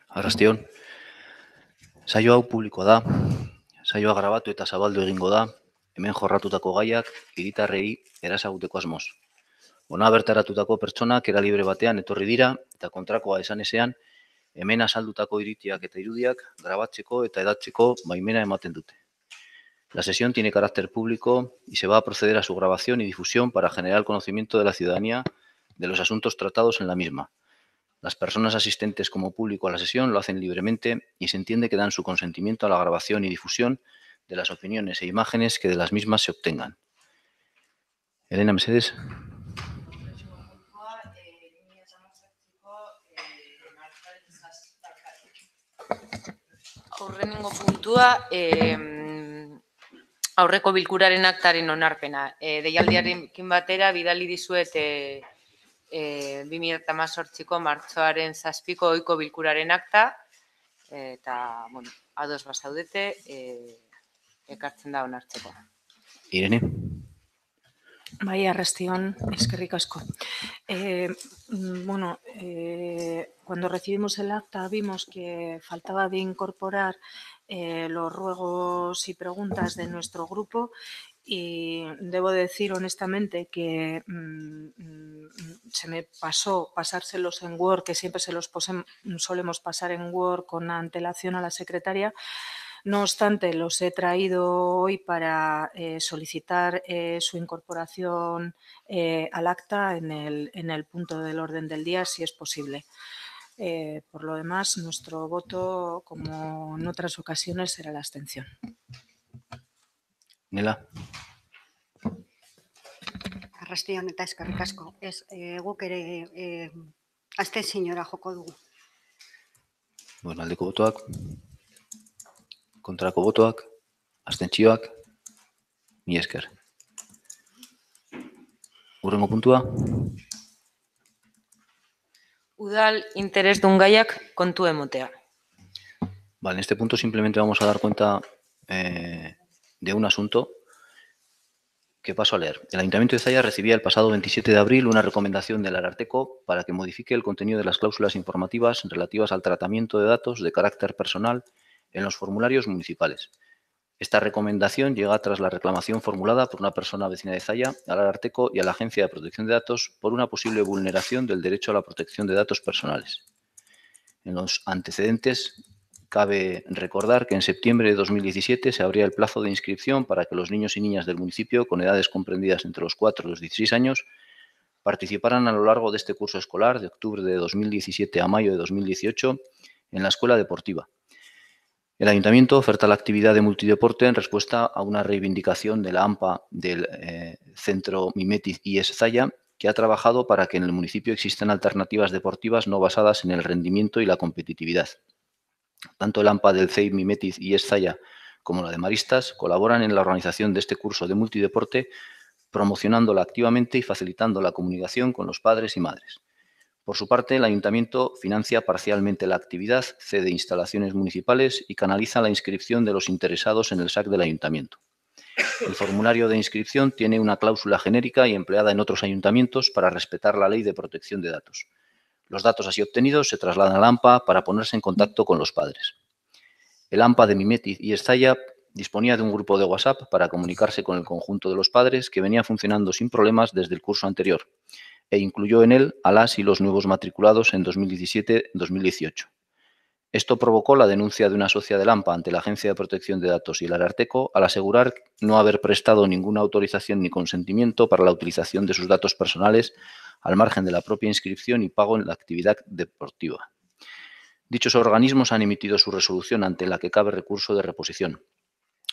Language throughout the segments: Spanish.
Arrastion, saio hau publikoa da, saioa grabatu eta zabaldu egingo da, hemen jorratutako gaiak hiritarrei erasaguteko asmoz. Hona bertaratutako pertsonak era libre batean etorri dira eta kontrakoa esan ezean, hemen azaldutako iritiak eta irudiak grabatzeko eta edatzeko baimena ematen dute. La sesión tiene carácter público y se va a proceder a su grabación y difusión para generar el conocimiento de la ciudadanía de los asuntos tratados en la misma. Las personas asistentes como público a la sesión lo hacen libremente y se entiende que dan su consentimiento a la grabación y difusión de las opiniones e imágenes que de las mismas se obtengan. Elena Mesedes. Aurrenengo puntua, aurreko bilkuraren aktaren onarpena. Deialdiarekin batera, bidali dizuet 2018ko martxoaren 7ko ohiko bilkuraren akta, eta, bueno, ados bazaudete, ekartzen da onartzeko. Irene. Bai, arrastion, eskerrik asko. Cuando recibimos el acta vimos que faltaba de incorporar los ruegos y preguntas de nuestro grupo y debo decir honestamente que se me pasó pasárselos en Word, que siempre se los solemos pasar en Word con antelación a la secretaria. No obstante, los he traído hoy para solicitar su incorporación al acta en el punto del orden del día, si es posible. Por lo demás, nuestro voto, como en otras ocasiones, será la abstención. Nela. Arrastion eta eskerrik asko. Guk ere abstenziora joko dugu. Bueno, aldeko botoak, kontrako botoak, abstentzioak, mila esker. Hurrengo puntua. Udal interesdun gaiak kontu emotea. Vale, en este punto simplemente vamos a dar cuenta de un asunto que paso a leer. El Ayuntamiento de Zalla recibía el pasado 27 de abril una recomendación del Ararteko para que modifique el contenido de las cláusulas informativas relativas al tratamiento de datos de carácter personal en los formularios municipales. Esta recomendación llega tras la reclamación formulada por una persona vecina de Zalla al Ararteko y a la Agencia de Protección de Datos por una posible vulneración del derecho a la protección de datos personales. En los antecedentes, cabe recordar que en septiembre de 2017 se abría el plazo de inscripción para que los niños y niñas del municipio con edades comprendidas entre los 4 y los 16 años participaran a lo largo de este curso escolar de octubre de 2017 a mayo de 2018 en la escuela deportiva. El Ayuntamiento oferta la actividad de multideporte en respuesta a una reivindicación de la AMPA del Centro Mimetiz IES Zalla, que ha trabajado para que en el municipio existan alternativas deportivas no basadas en el rendimiento y la competitividad. Tanto el AMPA del CEIP Mimetiz IES Zalla como la de Maristas colaboran en la organización de este curso de multideporte, promocionándola activamente y facilitando la comunicación con los padres y madres. Por su parte, el Ayuntamiento financia parcialmente la actividad, cede instalaciones municipales y canaliza la inscripción de los interesados en el SAC del Ayuntamiento. El formulario de inscripción tiene una cláusula genérica y empleada en otros ayuntamientos para respetar la Ley de Protección de Datos. Los datos así obtenidos se trasladan al AMPA para ponerse en contacto con los padres. El AMPA de Mimetiz y Zalla disponía de un grupo de WhatsApp para comunicarse con el conjunto de los padres que venía funcionando sin problemas desde el curso anterior e incluyó en él a las y los nuevos matriculados en 2017-2018. Esto provocó la denuncia de una socia del AMPA ante la Agencia de Protección de Datos y el Ararteko al asegurar no haber prestado ninguna autorización ni consentimiento para la utilización de sus datos personales al margen de la propia inscripción y pago en la actividad deportiva. Dichos organismos han emitido su resolución ante la que cabe recurso de reposición.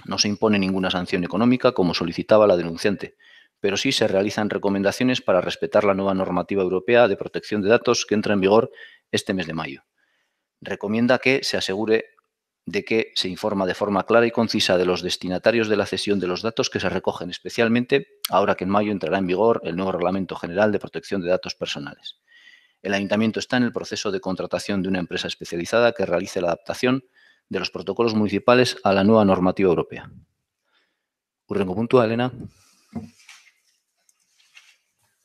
No se impone ninguna sanción económica como solicitaba la denunciante, pero sí se realizan recomendaciones para respetar la nueva normativa europea de protección de datos que entra en vigor este mes de mayo. Recomienda que se asegure de que se informa de forma clara y concisa de los destinatarios de la cesión de los datos que se recogen, especialmente ahora que en mayo entrará en vigor el nuevo Reglamento General de Protección de Datos Personales. El Ayuntamiento está en el proceso de contratación de una empresa especializada que realice la adaptación de los protocolos municipales a la nueva normativa europea. Hurrengo puntua, Elena.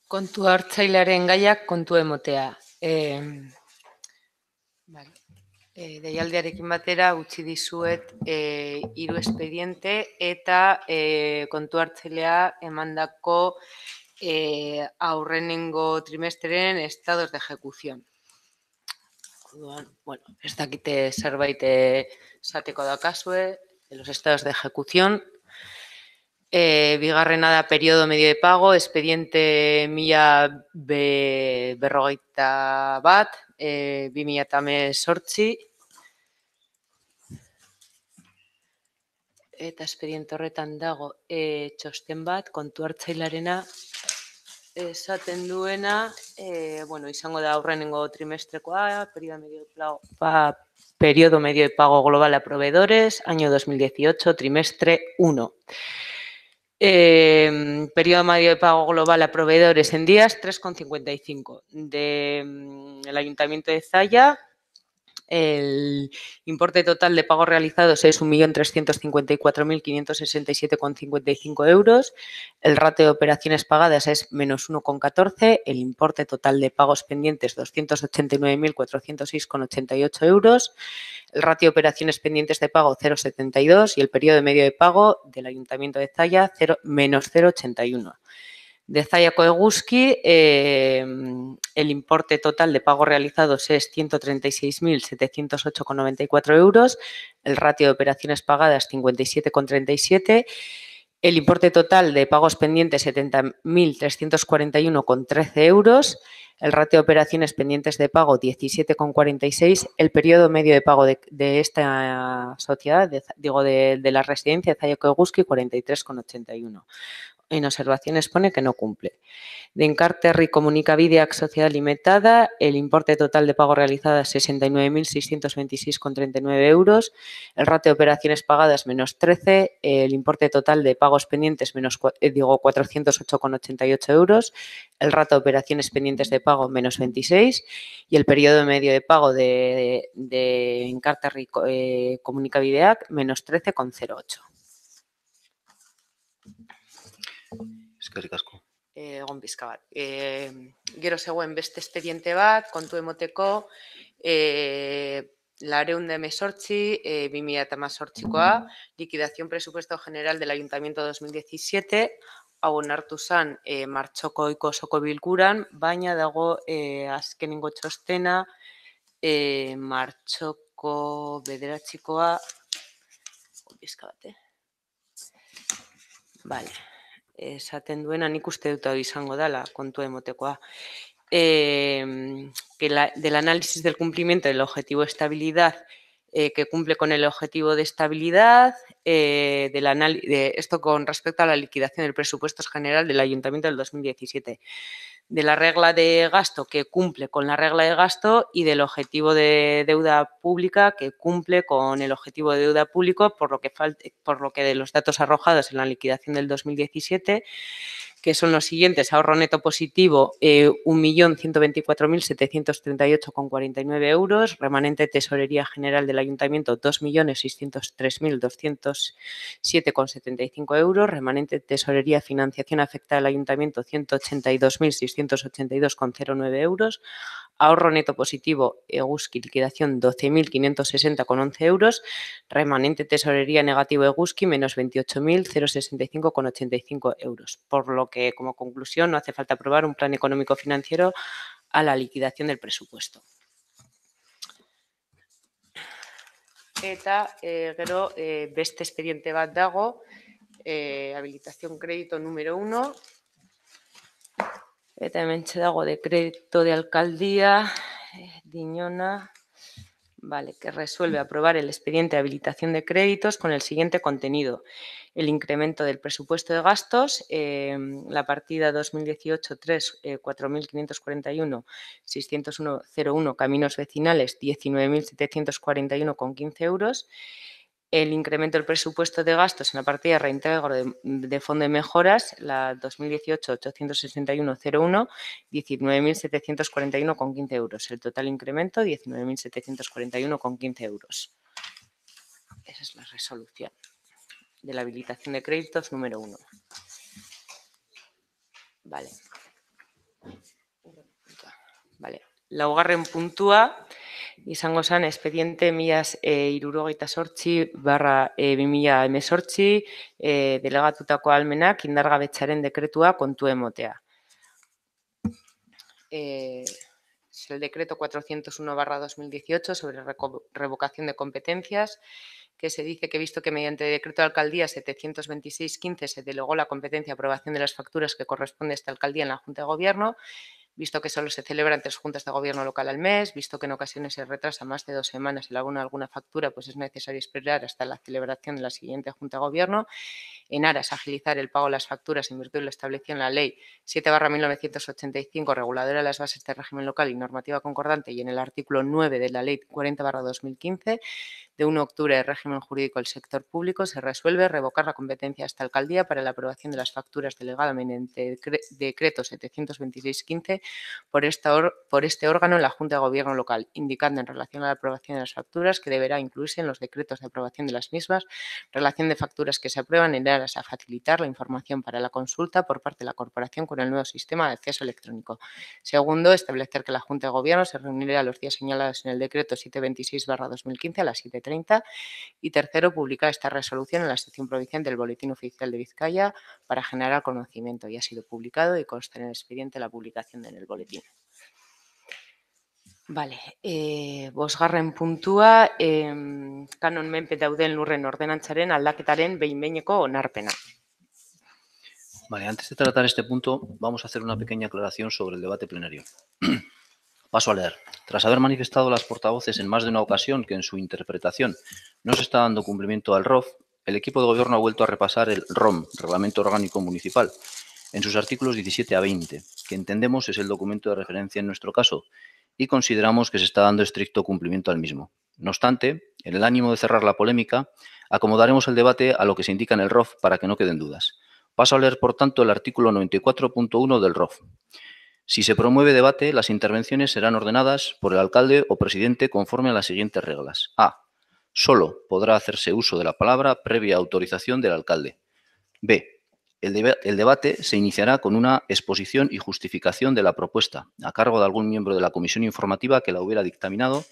Kontu hartzailearen gaiak kontu emotea. Deialdiarekin batera utzi dizuet 3 espediente eta kontu hartzailea emandako aurrenengo trimestreren estados de ejecución. Bueno, ez dakite zerbait esateko daukazue, los estados de ejecución. Bigarrena da periodo medio de pago, expediente 1041, 2018. Eta expediente horretan dago txosten bat, kontu hartzailarena esaten duena, bueno, izango da aurrenengo trimestrekoa, periodo medio de pago global a proveedores, año 2018, trimestre 1. Periodo medio de pago global a proveedores en días, 3,55. Del Ayuntamiento de Zalla, el importe total de pagos realizados es 1.354.567,55 euros. El ratio de operaciones pagadas es menos 1,14. El importe total de pagos pendientes 289.406,88 euros. El ratio de operaciones pendientes de pago 0,72 y el periodo de medio de pago del Ayuntamiento de Zalla menos 0,81. De Zalla Koeguski, el importe total de pagos realizados es 136.708,94 euros, el ratio de operaciones pagadas 57,37, el importe total de pagos pendientes 70.341,13 euros, el ratio de operaciones pendientes de pago 17,46, el periodo medio de pago de esta sociedad, de la residencia de Zalla Koeguski, 43,81. En observaciones pone que no cumple. De Encarterri Comunicabideak Sociedad Limitada, el importe total de pago realizado es 69.626,39 euros, el ratio de operaciones pagadas menos 13, el importe total de pagos pendientes 408,88 euros, el ratio de operaciones pendientes de pago menos 26 y el periodo medio de pago de Encarterri Comunicabideak menos 13,08. Eskerrik asko. Egon pizka bat. Gero zegoen beste espediente bat, kontu emoteko, 218, 2018koa, liquidación presupuesto general del Ayuntamiento 2017, hau onartu zen martxoko osoko bilkuran, baina dago azkenengo txostena, martxoko 9koa, pizka bat, Vale. Esaten duena, nik uste dut hau izango dela, kontu emotekoa. Del análisis del cumplimiento del objetivo de estabilidad que cumple con el objetivo de estabilidad, esto con respecto a la liquidación del presupuesto general del Ayuntamiento del 2017, de la regla de gasto que cumple con la regla de gasto y del objetivo de deuda pública que cumple con el objetivo de deuda público, por lo que de los datos arrojados en la liquidación del 2017, que son los siguientes: ahorro neto positivo 1.124.738,49 euros, remanente tesorería general del Ayuntamiento 2.603.207,75 euros, remanente tesorería financiación afectada al Ayuntamiento 182.682,09 euros, ahorro neto positivo Eguski liquidación 12.560,11 euros, remanente tesorería negativo Eguski menos 28.065,85 euros, por lo que como conclusión no hace falta aprobar un plan económico financiero a la liquidación del presupuesto. Eta gero beste expediente bat dago, habilitación crédito número 1, eta hementxe dago decreto de alcaldía, Diñona, vale, que resuelve aprobar el expediente de habilitación de créditos con el siguiente contenido: el incremento del presupuesto de gastos, la partida 2018-3, 4.541.601 caminos vecinales, 19.741,15 euros. El incremento del presupuesto de gastos en la partida de reintegro de fondo de mejoras, la 2018-861,01, 19.741,15 euros. El total incremento, 19.741,15 euros. Esa es la resolución de la habilitación de créditos número 1. Vale. Laugarren puntua, izango zen expediente 1078/2018 delegatutako almenak indargabetzaren dekretua kontu emotea. Es el decreto 401/2018 sobre revocación de competencias, que se dice que visto que mediante decreto de alcaldía 726/15 se delegó la competencia de aprobación de las facturas que corresponde a esta alcaldía en la Junta de Gobierno, visto que solo se celebran 3 juntas de gobierno local al mes, visto que en ocasiones se retrasa más de 2 semanas el abono de alguna factura, pues es necesario esperar hasta la celebración de la siguiente Junta de Gobierno, en aras a agilizar el pago de las facturas en virtud de lo establecido en la Ley 7/1985, reguladora de las bases de régimen local y normativa concordante, y en el artículo 9 de la Ley 40/2015, de 1 de octubre de régimen jurídico del sector público, se resuelve revocar la competencia de esta alcaldía para la aprobación de las facturas delegadas mediante decreto 726/15 por este órgano en la Junta de Gobierno local, indicando en relación a la aprobación de las facturas que deberá incluirse en los decretos de aprobación de las mismas relación de facturas que se aprueban en aras a facilitar la información para la consulta por parte de la corporación con el nuevo sistema de acceso electrónico. Segundo, establecer que la Junta de Gobierno se reunirá los días señalados en el decreto 726/2015 a las 7:30. Y tercero, publicar esta resolución en la sección provincial del Boletín Oficial de Vizcaya para generar conocimiento. Y ha sido publicado y consta en el expediente la publicación en el boletín. Vale, bosgarren puntua, kanon menpe dauden lurren ordenantzaren aldaketaren behin-behineko onarpena. Vale, antes de tratar este punto, vamos a hacer una pequeña aclaración sobre el debate plenario. Paso a leer. Tras haber manifestado las portavoces en más de una ocasión que en su interpretación no se está dando cumplimiento al ROF, el equipo de gobierno ha vuelto a repasar el ROM, Reglamento Orgánico Municipal, en sus artículos 17 a 20, que entendemos es el documento de referencia en nuestro caso, y consideramos que se está dando estricto cumplimiento al mismo. No obstante, en el ánimo de cerrar la polémica, acomodaremos el debate a lo que se indica en el ROF para que no queden dudas. Paso a leer, por tanto, el artículo 94.1 del ROF. Si se promueve debate, las intervenciones serán ordenadas por el alcalde o presidente conforme a las siguientes reglas. A. Solo podrá hacerse uso de la palabra previa autorización del alcalde. B. El debate se iniciará con una exposición y justificación de la propuesta a cargo de algún miembro de la comisión informativa que la hubiera dictaminado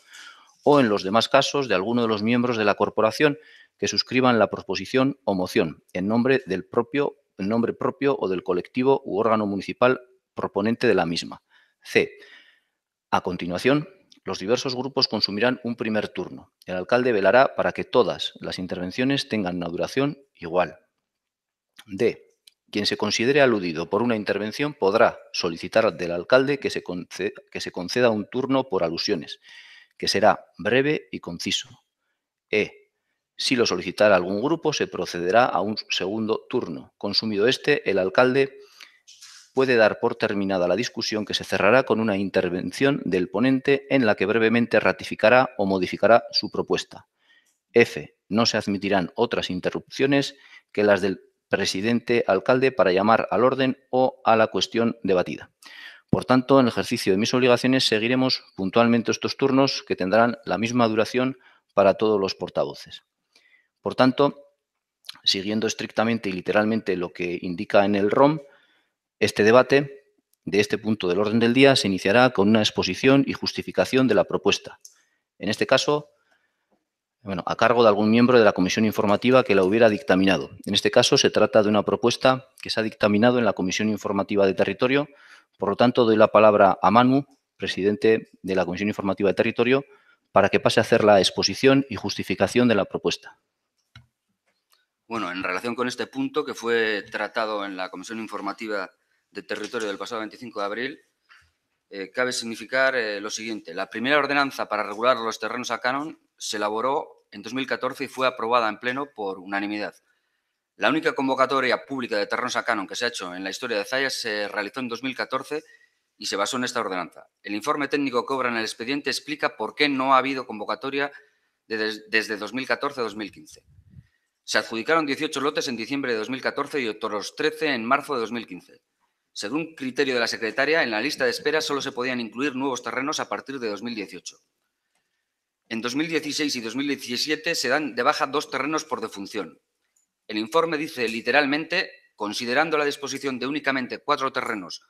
o, en los demás casos, de alguno de los miembros de la corporación que suscriban la proposición o moción en nombre propio o del colectivo u órgano municipal proponente de la misma. C. A continuación, los diversos grupos consumirán un primer turno. El alcalde velará para que todas las intervenciones tengan una duración igual. D. Quien se considere aludido por una intervención podrá solicitar del alcalde que se conceda un turno por alusiones, que será breve y conciso. E. Si lo solicitara algún grupo, se procederá a un segundo turno. Consumido este, el alcalde puede dar por terminada la discusión, que se cerrará con una intervención del ponente en la que brevemente ratificará o modificará su propuesta. F. No se admitirán otras interrupciones que las del presidente alcalde para llamar al orden o a la cuestión debatida. Por tanto, en el ejercicio de mis obligaciones seguiremos puntualmente estos turnos, que tendrán la misma duración para todos los portavoces. Por tanto, siguiendo estrictamente y literalmente lo que indica en el ROM, este debate de este punto del orden del día se iniciará con una exposición y justificación de la propuesta. En este caso, a cargo de algún miembro de la comisión informativa que la hubiera dictaminado. En este caso, se trata de una propuesta que se ha dictaminado en la Comisión Informativa de Territorio. Por lo tanto, doy la palabra a Manu, presidente de la Comisión Informativa de Territorio, para que pase a hacer la exposición y justificación de la propuesta. Bueno, en relación con este punto, que fue tratado en la Comisión Informativa de Territorio del pasado 25 de abril, cabe significar lo siguiente. La primera ordenanza para regular los terrenos a canon se elaboró en 2014 y fue aprobada en pleno por unanimidad. La única convocatoria pública de terrenos a canon que se ha hecho en la historia de Zayas se realizó en 2014 y se basó en esta ordenanza. El informe técnico que obra en el expediente explica por qué no ha habido convocatoria desde 2014 a 2015. Se adjudicaron 18 lotes en diciembre de 2014 y otros 13 en marzo de 2015. Según criterio de la secretaria, en la lista de espera solo se podían incluir nuevos terrenos a partir de 2018. En 2016 y 2017 se dan de baja 2 terrenos por defunción. El informe dice literalmente, considerando la disposición de únicamente 4 terrenos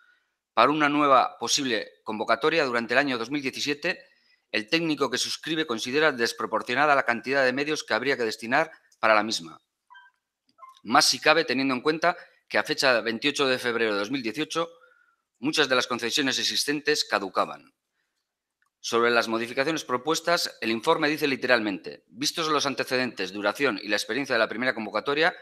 para una nueva posible convocatoria durante el año 2017, El técnico que suscribe considera desproporcionada la cantidad de medios que habría que destinar para la misma. Más si cabe teniendo en cuenta que a fecha 28 de febrero de 2018 muchas de las concesiones existentes caducaban. Sobre las modificaciones propuestas, el informe dice literalmente: vistos los antecedentes, duración y la experiencia de la primera convocatoria,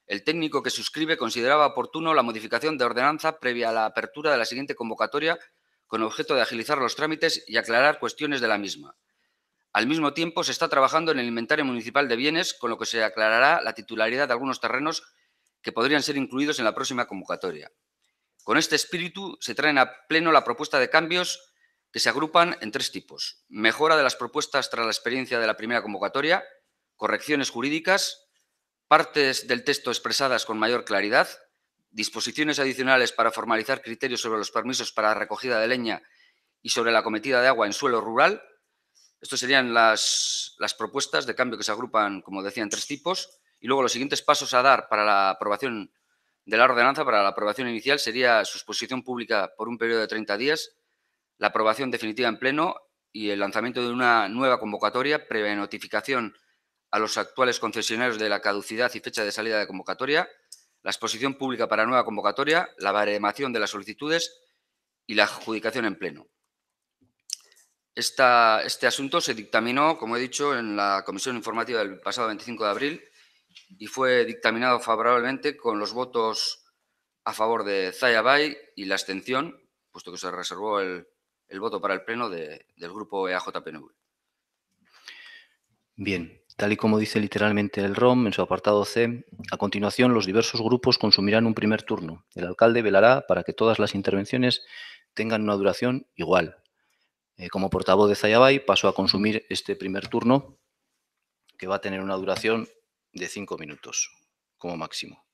el técnico que suscribe consideraba oportuno la modificación de ordenanza previa a la apertura de la siguiente convocatoria con objeto de agilizar los trámites y aclarar cuestiones de la misma. Al mismo tiempo, se está trabajando en el inventario municipal de bienes, con lo que se aclarará la titularidad de algunos terrenos que podrían ser incluidos en la próxima convocatoria. Con este espíritu, se traen a pleno la propuesta de cambios que se agrupan en 3 tipos: mejora de las propuestas tras la experiencia de la primera convocatoria, correcciones jurídicas, partes del texto expresadas con mayor claridad, disposiciones adicionales para formalizar criterios sobre los permisos para recogida de leña y sobre la acometida de agua en suelo rural. Estas serían las propuestas de cambio que se agrupan, como decía, en 3 tipos. Y luego los siguientes pasos a dar para la aprobación de la ordenanza, para la aprobación inicial, sería su exposición pública por un periodo de 30 días, la aprobación definitiva en pleno y el lanzamiento de una nueva convocatoria previa notificación a los actuales concesionarios de la caducidad y fecha de salida de convocatoria, la exposición pública para nueva convocatoria, la baremación de las solicitudes y la adjudicación en pleno. Este asunto se dictaminó, como he dicho, en la comisión informativa del pasado 25 de abril y fue dictaminado favorablemente con los votos a favor de Zaya Bay y la abstención, puesto que se reservó el voto para el pleno del grupo EAJ-PNV. Bien, tal y como dice literalmente el ROM en su apartado C, a continuación los diversos grupos consumirán un primer turno. El alcalde velará para que todas las intervenciones tengan una duración igual. Como portavoz de Zaya Bay paso a consumir este primer turno, que va a tener una duración de 5 minutos como máximo.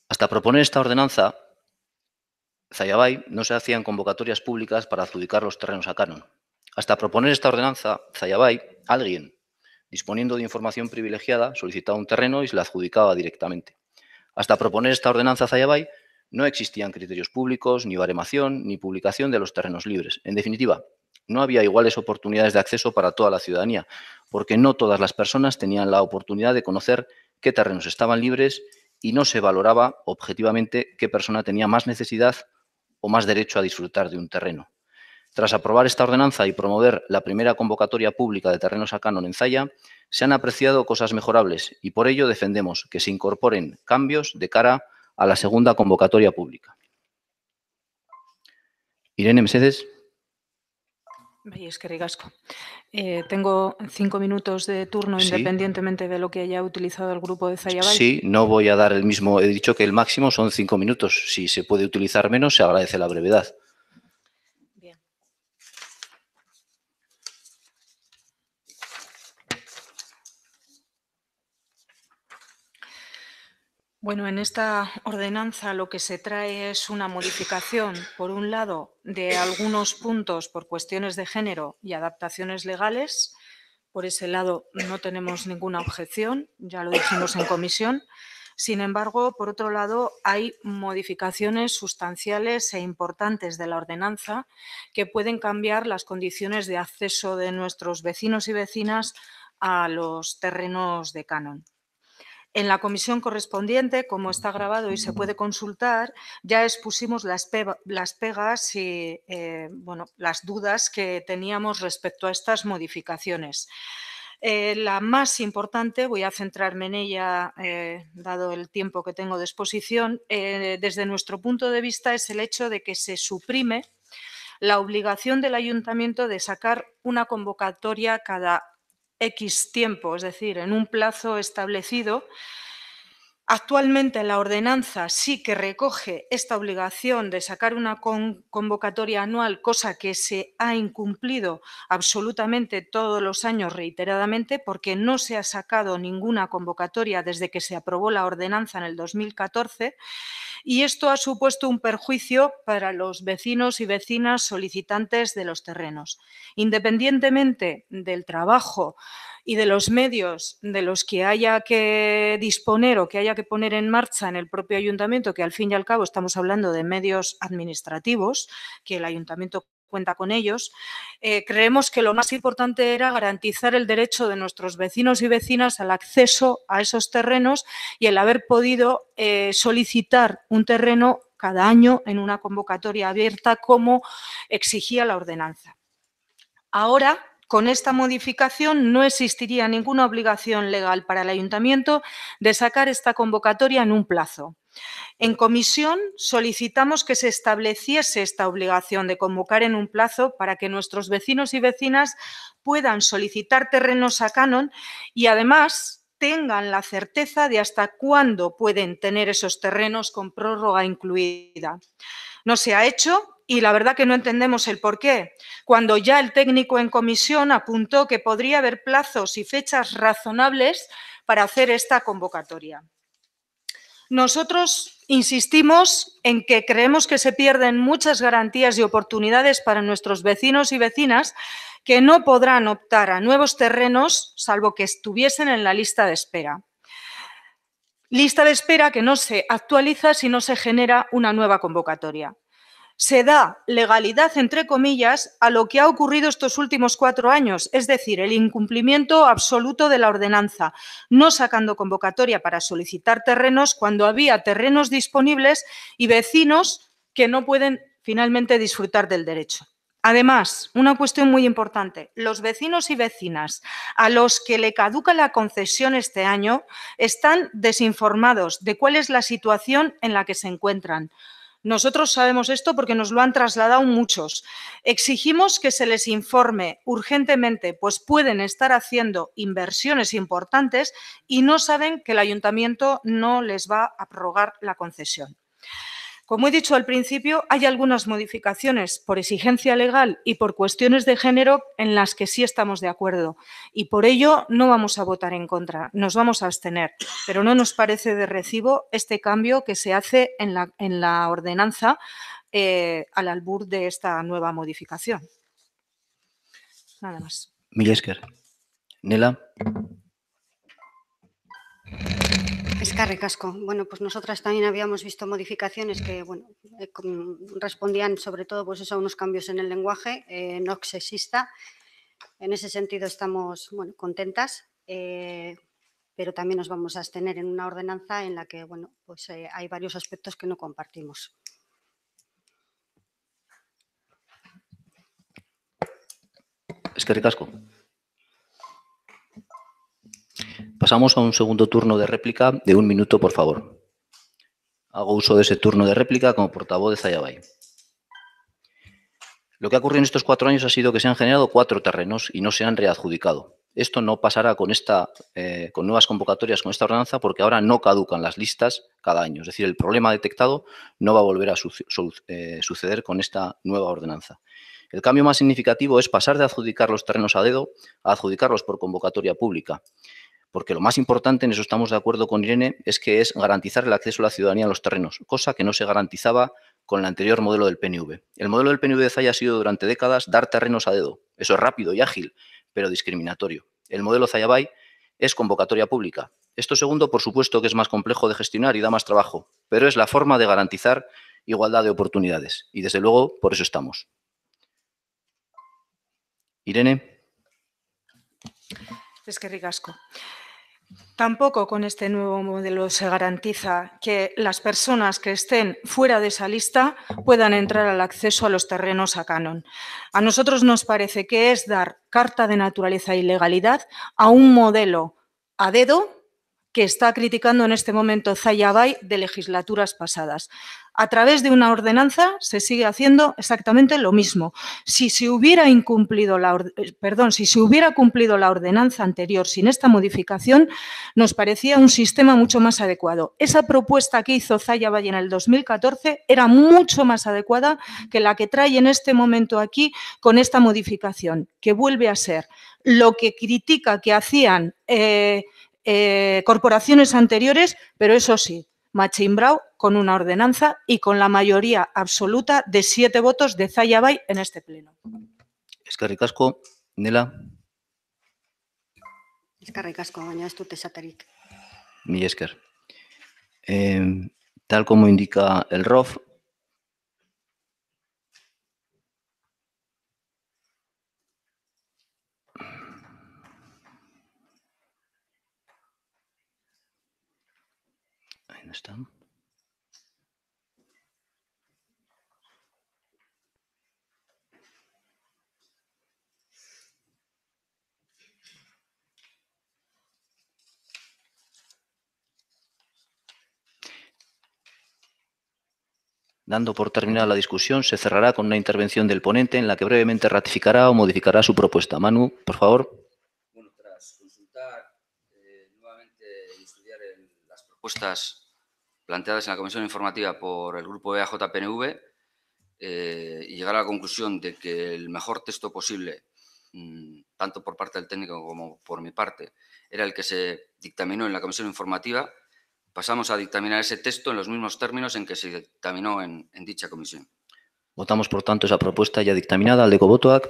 Hasta proponer esta ordenanza, Zaya Bay no se hacían convocatorias públicas para adjudicar los terrenos a canon. Hasta proponer esta ordenanza, Zaya Bay, alguien, disponiendo de información privilegiada, solicitaba un terreno y se le adjudicaba directamente. Hasta proponer esta ordenanza, Zaya Bay, no existían criterios públicos, ni baremación, ni publicación de los terrenos libres. En definitiva, no había iguales oportunidades de acceso para toda la ciudadanía, porque no todas las personas tenían la oportunidad de conocer qué terrenos estaban libres y no se valoraba objetivamente qué persona tenía más necesidad o más derecho a disfrutar de un terreno. Tras aprobar esta ordenanza y promover la primera convocatoria pública de terrenos a canon en Zaya, se han apreciado cosas mejorables y por ello defendemos que se incorporen cambios de cara a la segunda convocatoria pública. Irene Mesedes. Es que ricasco. Tengo 5 minutos de turno, Sí. Independientemente de lo que haya utilizado el grupo de Zaya Bay. Sí, no voy a dar el mismo. He dicho que el máximo son 5 minutos. Si se puede utilizar menos, se agradece la brevedad. Bien. Bueno, en esta ordenanza lo que se trae es una modificación, por un lado, de algunos puntos por cuestiones de género y adaptaciones legales. Por ese lado no tenemos ninguna objeción, ya lo dijimos en comisión. Sin embargo, por otro lado, hay modificaciones sustanciales e importantes de la ordenanza que pueden cambiar las condiciones de acceso de nuestros vecinos y vecinas a los terrenos de canon. En la comisión correspondiente, como está grabado y se puede consultar, ya expusimos las pegas y las dudas que teníamos respecto a estas modificaciones. La más importante, voy a centrarme en ella, dado el tiempo que tengo de exposición, desde nuestro punto de vista es el hecho de que se suprime la obligación del ayuntamiento de sacar una convocatoria cada X tiempo, es decir, en un plazo establecido. Actualmente la ordenanza sí que recoge esta obligación de sacar una convocatoria anual, cosa que se ha incumplido absolutamente todos los años reiteradamente, porque no se ha sacado ninguna convocatoria desde que se aprobó la ordenanza en el 2014. y esto ha supuesto un perjuicio para los vecinos y vecinas solicitantes de los terrenos. Independientemente del trabajo y de los medios de los que haya que disponer o que haya que poner en marcha en el propio ayuntamiento, que al fin y al cabo estamos hablando de medios administrativos, que el ayuntamiento cuenta con ellos, creemos que lo más importante era garantizar el derecho de nuestros vecinos y vecinas al acceso a esos terrenos y el haber podido solicitar un terreno cada año en una convocatoria abierta como exigía la ordenanza. Ahora, con esta modificación no existiría ninguna obligación legal para el ayuntamiento de sacar esta convocatoria en un plazo. En comisión solicitamos que se estableciese esta obligación de convocar en un plazo para que nuestros vecinos y vecinas puedan solicitar terrenos a canon y además tengan la certeza de hasta cuándo pueden tener esos terrenos con prórroga incluida. No se ha hecho y la verdad que no entendemos el porqué, cuando ya el técnico en comisión apuntó que podría haber plazos y fechas razonables para hacer esta convocatoria. Nosotros insistimos en que creemos que se pierden muchas garantías y oportunidades para nuestros vecinos y vecinas que no podrán optar a nuevos terrenos salvo que estuviesen en la lista de espera. Lista de espera que no se actualiza si no se genera una nueva convocatoria. Se da legalidad, entre comillas, a lo que ha ocurrido estos últimos 4 años, es decir, el incumplimiento absoluto de la ordenanza, no sacando convocatoria para solicitar terrenos cuando había terrenos disponibles y vecinos que no pueden finalmente disfrutar del derecho. Además, una cuestión muy importante, los vecinos y vecinas a los que le caduca la concesión este año están desinformados de cuál es la situación en la que se encuentran. Nosotros sabemos esto porque nos lo han trasladado muchos. Exigimos que se les informe urgentemente, pues pueden estar haciendo inversiones importantes y no saben que el ayuntamiento no les va a prorrogar la concesión. Como he dicho al principio, hay algunas modificaciones por exigencia legal y por cuestiones de género en las que sí estamos de acuerdo y por ello no vamos a votar en contra, nos vamos a abstener, pero no nos parece de recibo este cambio que se hace en la ordenanza al albur de esta nueva modificación. Nada más. Mila esker. Nela. Eskerrik asko. Bueno, pues nosotras también habíamos visto modificaciones que respondían sobre todo pues eso, a unos cambios en el lenguaje no sexista. En ese sentido estamos contentas, pero también nos vamos a abstener en una ordenanza en la que pues, hay varios aspectos que no compartimos. Eskerrik asko. Pasamos a un segundo turno de réplica de 1 minuto, por favor. Hago uso de ese turno de réplica como portavoz de Zalla Bay. Lo que ha ocurrido en estos 4 años ha sido que se han generado 4 terrenos y no se han readjudicado. Esto no pasará con nuevas convocatorias con esta ordenanza porque ahora no caducan las listas cada año. Es decir, el problema detectado no va a volver a suceder con esta nueva ordenanza. El cambio más significativo es pasar de adjudicar los terrenos a dedo a adjudicarlos por convocatoria pública. Porque lo más importante, en eso estamos de acuerdo con Irene, es que es garantizar el acceso a la ciudadanía a los terrenos, cosa que no se garantizaba con el anterior modelo del PNV. El modelo del PNV de Zalla ha sido durante décadas dar terrenos a dedo. Eso es rápido y ágil, pero discriminatorio. El modelo Zalla Bay es convocatoria pública. Esto segundo, por supuesto, que es más complejo de gestionar y da más trabajo, pero es la forma de garantizar igualdad de oportunidades. Y desde luego, por eso estamos. Irene. Eskerrik asko. Tampoco con este nuevo modelo se garantiza que las personas que estén fuera de esa lista puedan entrar al acceso a los terrenos a canon. A nosotros nos parece que es dar carta de naturaleza y legalidad a un modelo a dedo que está criticando en este momento Zalla Bay de legislaturas pasadas. A través de una ordenanza se sigue haciendo exactamente lo mismo. Si se hubiera cumplido la ordenanza anterior sin esta modificación, nos parecía un sistema mucho más adecuado. Esa propuesta que hizo Zalla Bay en el 2014 era mucho más adecuada que la que trae en este momento aquí con esta modificación, que vuelve a ser lo que critica que hacían corporaciones anteriores, pero eso sí, machimbrao con una ordenanza y con la mayoría absoluta de 7 votos de Zaya Bai en este pleno. Eskerrik asko. Nela, Eskerrik asko, baina ez dut esaterik. mila esker. Tal como indica el ROF, ahí no está. Dando por terminada la discusión, se cerrará con una intervención del ponente en la que brevemente ratificará o modificará su propuesta. Manu, por favor. Bueno, tras consultar nuevamente y estudiar las propuestas planteadas en la comisión informativa por el grupo EAJ-PNV y llegar a la conclusión de que el mejor texto posible, tanto por parte del técnico como por mi parte, era el que se dictaminó en la comisión informativa, pasamos a dictaminar ese texto en los mismos términos en que se dictaminó en dicha comisión. Votamos, por tanto, esa propuesta ya dictaminada. Aldeko botoak,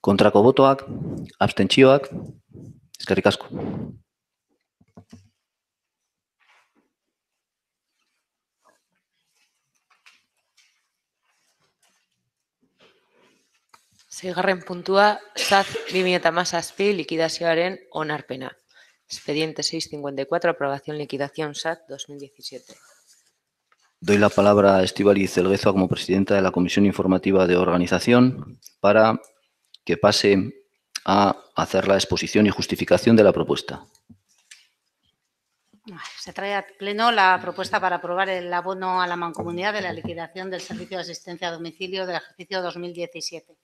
kontrako botoak, abstentzioak. Eskerrik asko. Seigarren puntua, SAT 2017 likidazioaren onarpena. Expediente 654, aprobación liquidación SAT 2017. Doy la palabra a Estíbaliz Zelguezoa como presidenta de la Comisión Informativa de Organización para que pase a hacer la exposición y justificación de la propuesta. Se trae a pleno la propuesta para aprobar el abono a la mancomunidad de la liquidación del servicio de asistencia a domicilio del ejercicio 2017.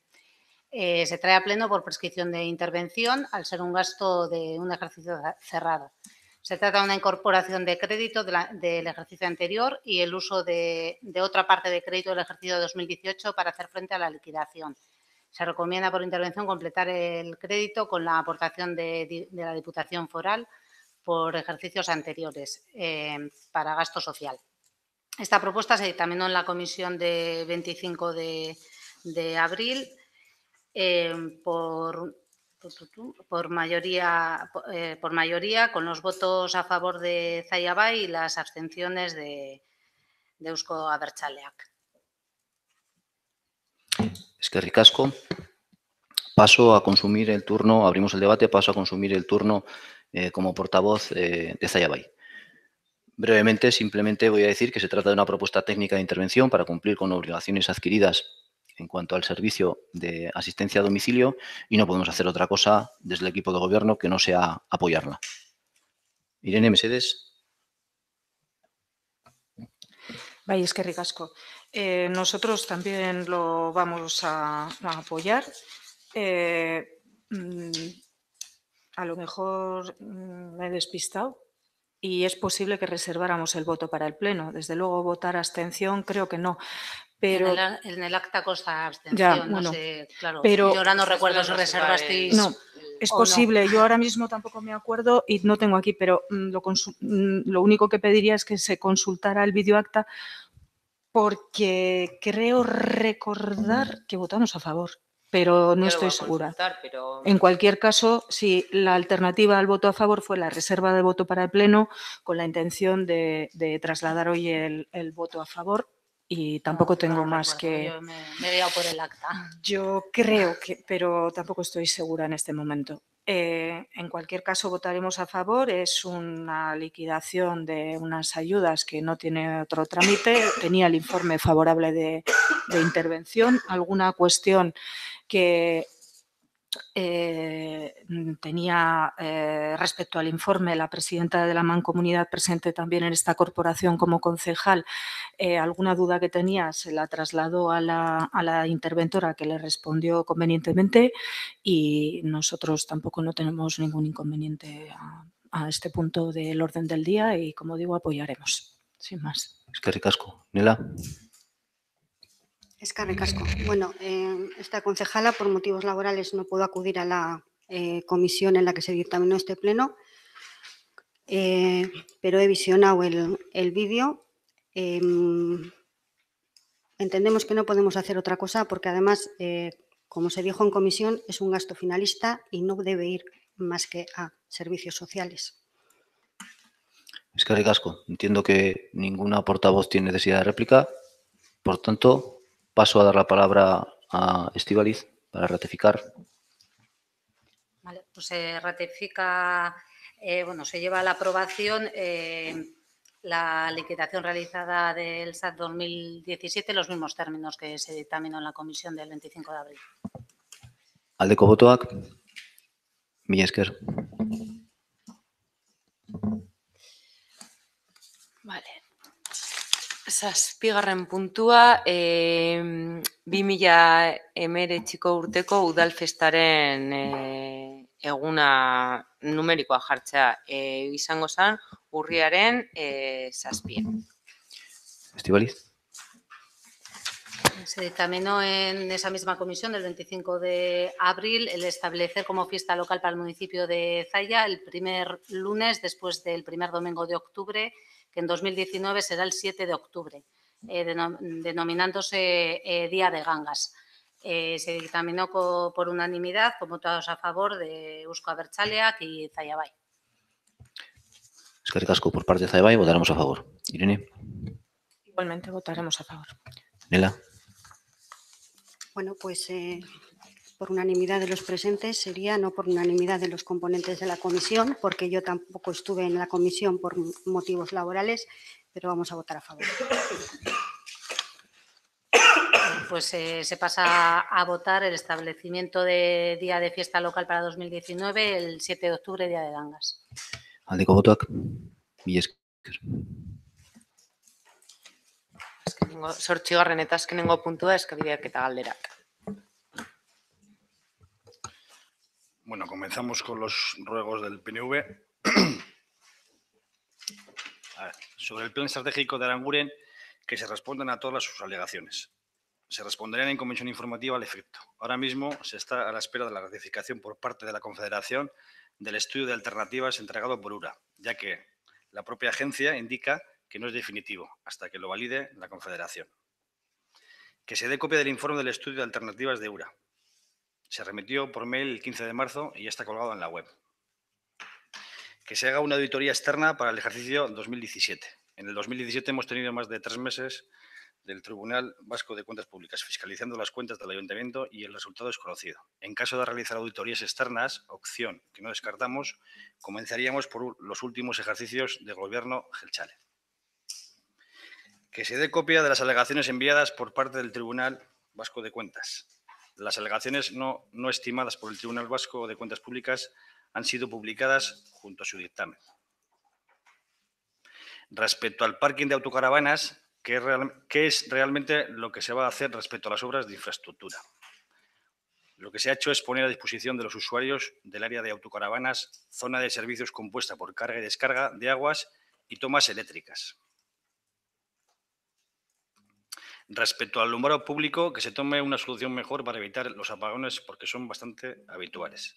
Se trae a pleno por prescripción de intervención al ser un gasto de un ejercicio cerrado. Se trata de una incorporación de crédito del ejercicio anterior y el uso de otra parte de crédito del ejercicio 2018 para hacer frente a la liquidación. Se recomienda por intervención completar el crédito con la aportación de la Diputación Foral por ejercicios anteriores para gasto social. Esta propuesta se dictaminó en la comisión de 25 de abril por mayoría con los votos a favor de Zaya Bai y las abstenciones de Eusko Abertzaleak. Eskerrik asko. Paso a consumir el turno, abrimos el debate, paso a consumir el turno como portavoz de Zaya Bai. Brevemente, simplemente voy a decir que se trata de una propuesta técnica de intervención para cumplir con obligaciones adquiridas en cuanto al servicio de asistencia a domicilio y no podemos hacer otra cosa desde el equipo de gobierno que no sea apoyarla. Irene, mesedes. Bai, eskerrik asko. Nosotros también lo vamos a apoyar. A lo mejor me he despistado y es posible que reserváramos el voto para el pleno. Desde luego, votar abstención creo que no. Pero en el acta consta abstención, ya, bueno, no sé, claro. pero yo ahora no recuerdo si reservasteis. No, es posible. Yo ahora mismo tampoco me acuerdo y no tengo aquí, pero lo único que pediría es que se consultara el videoacta porque creo recordar que votamos a favor, pero no estoy segura. En cualquier caso, si la alternativa al voto a favor fue la reserva de voto para el pleno, con la intención de trasladar hoy el voto a favor. Y tampoco tengo más que... Yo me he guiado por el acta. Yo creo que, pero tampoco estoy segura en este momento. En cualquier caso, votaremos a favor. Es una liquidación de unas ayudas que no tiene otro trámite. Tenía el informe favorable de intervención. Alguna cuestión que tenía respecto al informe la presidenta de la Mancomunidad presente también en esta corporación como concejal, alguna duda que tenía se la trasladó a la interventora que le respondió convenientemente y nosotros tampoco no tenemos ningún inconveniente a este punto del orden del día y, como digo, apoyaremos, sin más. Eskerrik asko. Nela. Eskerrik asko. Bueno, esta concejala por motivos laborales no pudo acudir a la comisión en la que se dictaminó este pleno, pero he visionado el vídeo Entendemos que no podemos hacer otra cosa porque además, como se dijo en comisión, es un gasto finalista y no debe ir más que a servicios sociales. Eskerrik asko. Entiendo que ninguna portavoz tiene necesidad de réplica. Por tanto, paso a dar la palabra a Estíbaliz para ratificar. Vale, pues se ratifica, se lleva a la aprobación la liquidación realizada del SAT 2017 en los mismos términos que se dictaminó en la comisión del 25 de abril. Aldeko botoak. Mila esker. Vale. Zazpigarren puntua, 2019 urteko udalfestaren eguna numerikoa jartzea izango zen urriaren 7. Estíbaliz. Se dictaminó en esa misma comisión del 25 de abril el establecer como fiesta local para el municipio de Zalla el primer lunes después del primer domingo de octubre, que en 2019 será el 7 de octubre, denominándose Día de Gangas. Se dictaminó por unanimidad, con votos a favor de Euzko Abertzaleak y Zalla Bai. Eskerrik asko. Por parte de Zalla Bai votaremos a favor. Irene. Igualmente votaremos a favor. Nela. Bueno, pues por unanimidad de los presentes sería, no por unanimidad de los componentes de la comisión, porque yo tampoco estuve en la comisión por motivos laborales, pero vamos a votar a favor. Pues se pasa a votar el establecimiento de día de fiesta local para 2019, el 7 de octubre, Día de Gangas. Aldeko botoak. Mila esker. Zortzigarren eta azkenengo puntua eskabideak eta galderak. Bueno, comenzamos con los ruegos del PNV. A ver, sobre el plan estratégico de Aranguren, que se respondan a todas sus alegaciones. Se responderán en comisión informativa al efecto. Ahora mismo se está a la espera de la ratificación por parte de la Confederación del estudio de alternativas entregado por URA, ya que la propia agencia indica que no es definitivo hasta que lo valide la Confederación. Que se dé copia del informe del estudio de alternativas de URA. Se remitió por mail el 15 de marzo y ya está colgado en la web. Que se haga una auditoría externa para el ejercicio 2017. En el 2017 hemos tenido más de 3 meses del Tribunal Vasco de Cuentas Públicas fiscalizando las cuentas del Ayuntamiento y el resultado es conocido. En caso de realizar auditorías externas, opción que no descartamos, comenzaríamos por los últimos ejercicios de gobierno Jeltzale. Que se dé copia de las alegaciones enviadas por parte del Tribunal Vasco de Cuentas. Las alegaciones no estimadas por el Tribunal Vasco de Cuentas Públicas han sido publicadas junto a su dictamen. Respecto al parking de autocaravanas, ¿qué es realmente lo que se va a hacer respecto a las obras de infraestructura? Lo que se ha hecho es poner a disposición de los usuarios del área de autocaravanas zona de servicios compuesta por carga y descarga de aguas y tomas eléctricas. Respecto al alumbrado público, que se tome una solución mejor para evitar los apagones porque son bastante habituales.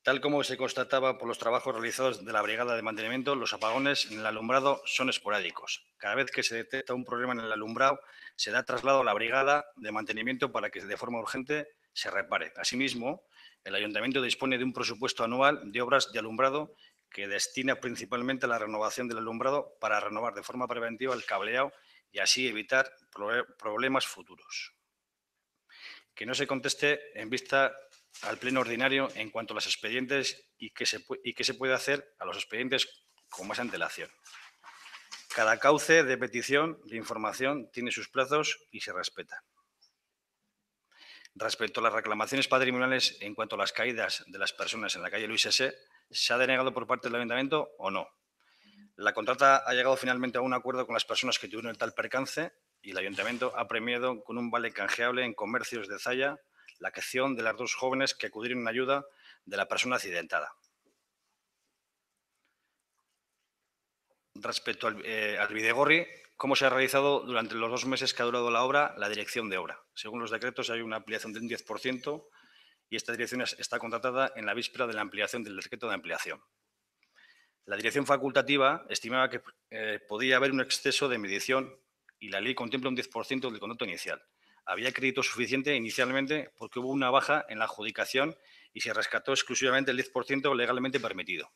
Tal como se constataba por los trabajos realizados de la Brigada de Mantenimiento, los apagones en el alumbrado son esporádicos. Cada vez que se detecta un problema en el alumbrado, se da traslado a la Brigada de Mantenimiento para que de forma urgente se repare. Asimismo, el Ayuntamiento dispone de un presupuesto anual de obras de alumbrado que destina principalmente a la renovación del alumbrado para renovar de forma preventiva el cableado y así evitar problemas futuros. Que no se conteste en vista al pleno ordinario en cuanto a los expedientes y qué se puede hacer a los expedientes con más antelación. Cada cauce de petición de información tiene sus plazos y se respeta. Respecto a las reclamaciones patrimoniales en cuanto a las caídas de las personas en la calle Luis S., ¿se ha denegado por parte del Ayuntamiento o no? La contrata ha llegado finalmente a un acuerdo con las personas que tuvieron el tal percance y el Ayuntamiento ha premiado con un vale canjeable en comercios de Zalla la acción de las 2 jóvenes que acudieron en ayuda de la persona accidentada. Respecto al Bidegorri, ¿cómo se ha realizado durante los 2 meses que ha durado la obra la dirección de obra? Según los decretos hay una ampliación del 10% y esta dirección está contratada en la víspera de la ampliación del decreto de ampliación. La dirección facultativa estimaba que podía haber un exceso de medición y la ley contempla un 10% del contrato inicial. Había crédito suficiente inicialmente porque hubo una baja en la adjudicación y se rescató exclusivamente el 10% legalmente permitido.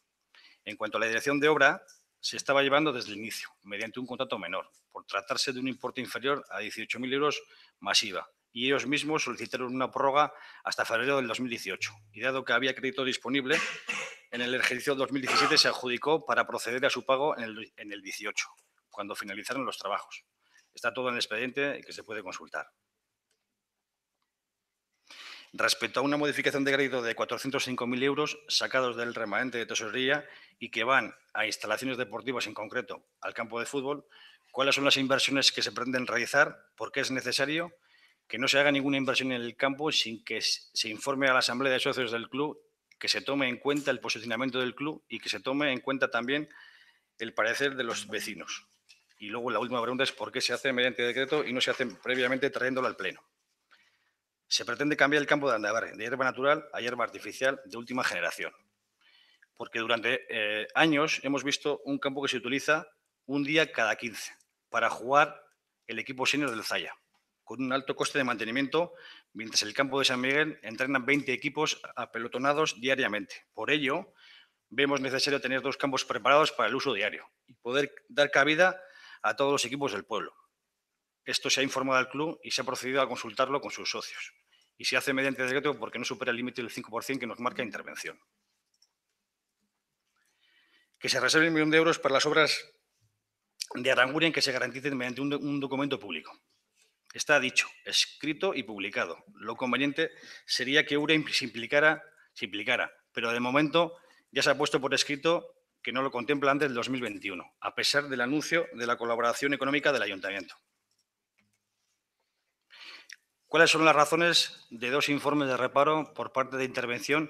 En cuanto a la dirección de obra, se estaba llevando desde el inicio, mediante un contrato menor, por tratarse de un importe inferior a 18.000 euros masiva. Y ellos mismos solicitaron una prórroga hasta febrero del 2018. Y dado que había crédito disponible, en el ejercicio 2017 se adjudicó para proceder a su pago en el 18, cuando finalizaron los trabajos. Está todo en el expediente y que se puede consultar. Respecto a una modificación de crédito de 405.000 euros sacados del remanente de tesorería y que van a instalaciones deportivas, en concreto al campo de fútbol, ¿cuáles son las inversiones que se pretenden realizar? ¿Por qué es necesario que no se haga ninguna inversión en el campo sin que se informe a la asamblea de socios del club, que se tome en cuenta el posicionamiento del club y que se tome en cuenta también el parecer de los vecinos? Y luego la última pregunta es ¿por qué se hace mediante decreto y no se hace previamente trayéndolo al pleno? Se pretende cambiar el campo de Andabar de hierba natural a hierba artificial de última generación, porque durante años hemos visto un campo que se utiliza un día cada 15 para jugar el equipo senior del Zaya, con un alto coste de mantenimiento, mientras el campo de San Miguel entrenan 20 equipos apelotonados diariamente. Por ello, vemos necesario tener 2 campos preparados para el uso diario y poder dar cabida a todos los equipos del pueblo. Esto se ha informado al club y se ha procedido a consultarlo con sus socios. Y se hace mediante decreto porque no supera el límite del 5% que nos marca intervención. Que se reserve 1 millón de euros para las obras de Aranguren que se garanticen mediante un documento público. Está dicho, escrito y publicado. Lo conveniente sería que Ure se implicara, pero de momento ya se ha puesto por escrito que no lo contempla antes del 2021, a pesar del anuncio de la colaboración económica del Ayuntamiento. ¿Cuáles son las razones de 2 informes de reparo por parte de intervención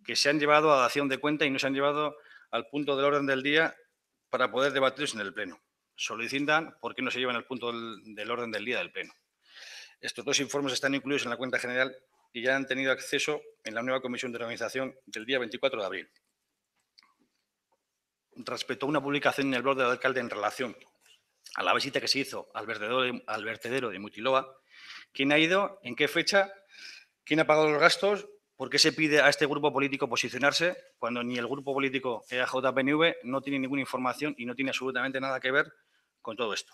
que se han llevado a dación de cuenta y no se han llevado al punto del orden del día para poder debatirlos en el Pleno? Solicitan por qué no se llevan al punto del orden del día del Pleno. Estos 2 informes están incluidos en la cuenta general y ya han tenido acceso en la nueva comisión de organización del día 24 de abril. Respecto a una publicación en el blog del alcalde en relación a la visita que se hizo al vertedero de Mutiloa, ¿quién ha ido? ¿En qué fecha? ¿Quién ha pagado los gastos? ¿Por qué se pide a este grupo político posicionarse cuando ni el grupo político EAJ-PNV no tiene ninguna información y no tiene absolutamente nada que ver con todo esto?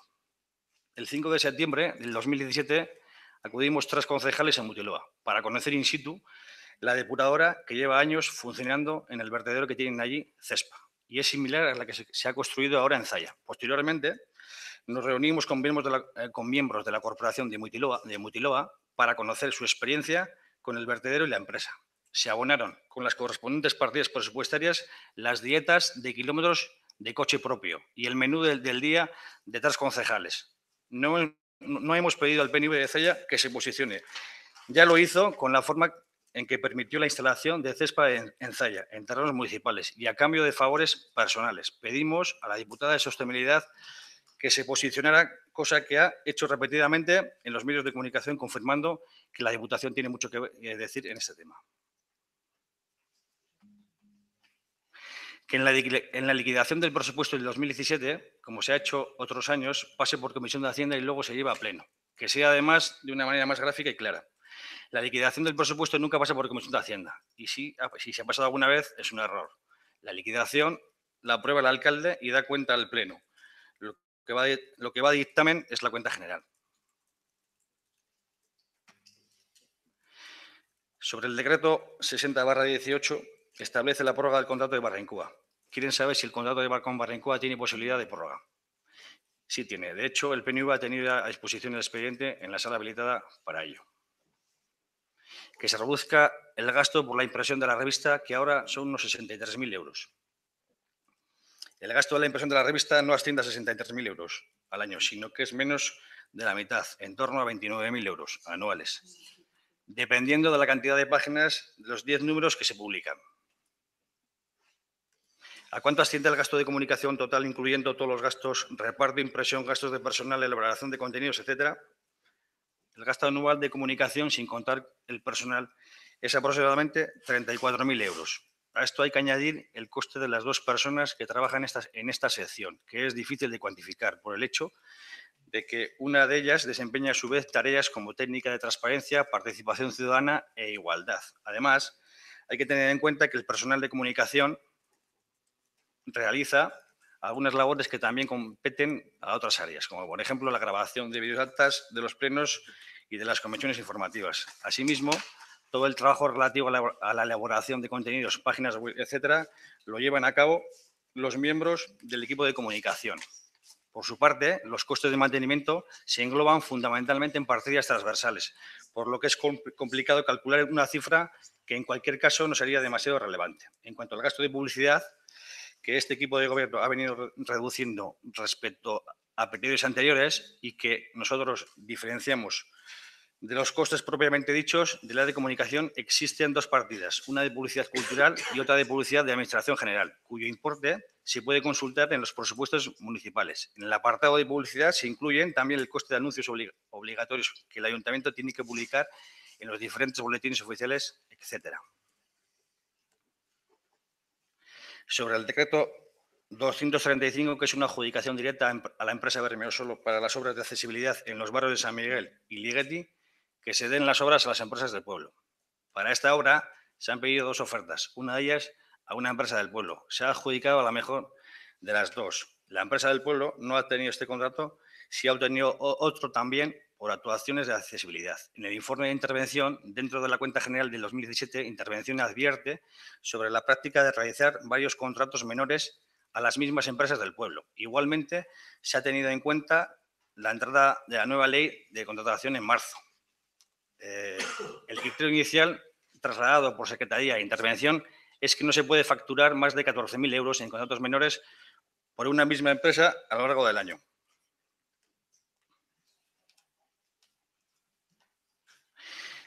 El 5 de septiembre del 2017 acudimos 3 concejales a Mutiloa para conocer in situ la depuradora que lleva años funcionando en el vertedero que tienen allí, Cespa, y es similar a la que se ha construido ahora en Zaya. Posteriormente, nos reunimos con miembros de la corporación de Mutiloa para conocer su experiencia con el vertedero y la empresa. Se abonaron con las correspondientes partidas presupuestarias las dietas de kilómetros de coche propio y el menú del día de 3 concejales. No hemos pedido al PNV de Zaya que se posicione. Ya lo hizo con la forma en que permitió la instalación de Cespa en Zaya, en terrenos municipales, y a cambio de favores personales. Pedimos a la diputada de Sostenibilidad que se posicionara, cosa que ha hecho repetidamente en los medios de comunicación, confirmando que la Diputación tiene mucho que decir en este tema. Que en la liquidación del presupuesto del 2017, como se ha hecho otros años, pase por Comisión de Hacienda y luego se lleva a pleno. Que sea, además, de una manera más gráfica y clara. La liquidación del presupuesto nunca pasa por Comisión de Hacienda. Y si se ha pasado alguna vez, es un error. La liquidación la aprueba el alcalde y da cuenta al pleno. Lo que va a dictamen es la cuenta general. Sobre el decreto 60/18 establece la prórroga del contrato de Barrencoa. Quieren saber si el contrato con Barrencoa tiene posibilidad de prórroga. Sí tiene. De hecho, el PNV ha tenido a disposición el expediente en la sala habilitada para ello. Que se reduzca el gasto por la impresión de la revista, que ahora son unos 63.000 euros. El gasto de la impresión de la revista no asciende a 63.000 euros al año, sino que es menos de la mitad, en torno a 29.000 euros anuales, dependiendo de la cantidad de páginas de los 10 números que se publican. ¿A cuánto asciende el gasto de comunicación total, incluyendo todos los gastos, reparto, impresión, gastos de personal, elaboración de contenidos, etcétera? El gasto anual de comunicación, sin contar el personal, es aproximadamente 34.000 euros. A esto hay que añadir el coste de las 2 personas que trabajan en esta sección, que es difícil de cuantificar por el hecho de que una de ellas desempeña a su vez tareas como técnica de transparencia, participación ciudadana e igualdad. Además, hay que tener en cuenta que el personal de comunicación realiza algunas labores que también competen a otras áreas, como por ejemplo la grabación de videoactas de los plenos y de las comisiones informativas. Asimismo, todo el trabajo relativo a la elaboración de contenidos, páginas web, etcétera, lo llevan a cabo los miembros del equipo de comunicación. Por su parte, los costes de mantenimiento se engloban fundamentalmente en partidas transversales, por lo que es complicado calcular una cifra que en cualquier caso no sería demasiado relevante. En cuanto al gasto de publicidad, que este equipo de gobierno ha venido reduciendo respecto a periodos anteriores y que nosotros diferenciamos de los costes propiamente dichos de la de comunicación, existen 2 partidas, una de publicidad cultural y otra de publicidad de administración general, cuyo importe se puede consultar en los presupuestos municipales. En el apartado de publicidad se incluyen también el coste de anuncios obligatorios que el ayuntamiento tiene que publicar en los diferentes boletines oficiales, etcétera. Sobre el decreto 235, que es una adjudicación directa a la empresa Bermeosolo para las obras de accesibilidad en los barrios de San Miguel y Ligeti, que se den las obras a las empresas del pueblo. Para esta obra se han pedido 2 ofertas, una de ellas a una empresa del pueblo. Se ha adjudicado a la mejor de las 2. La empresa del pueblo no ha tenido este contrato, sí ha obtenido otro también por actuaciones de accesibilidad. En el informe de intervención, dentro de la cuenta general del 2017, Intervención advierte sobre la práctica de realizar varios contratos menores a las mismas empresas del pueblo. Igualmente, se ha tenido en cuenta la entrada de la nueva ley de contratación en marzo. El criterio inicial trasladado por Secretaría de Intervención es que no se puede facturar más de 14.000 euros en contratos menores por una misma empresa a lo largo del año.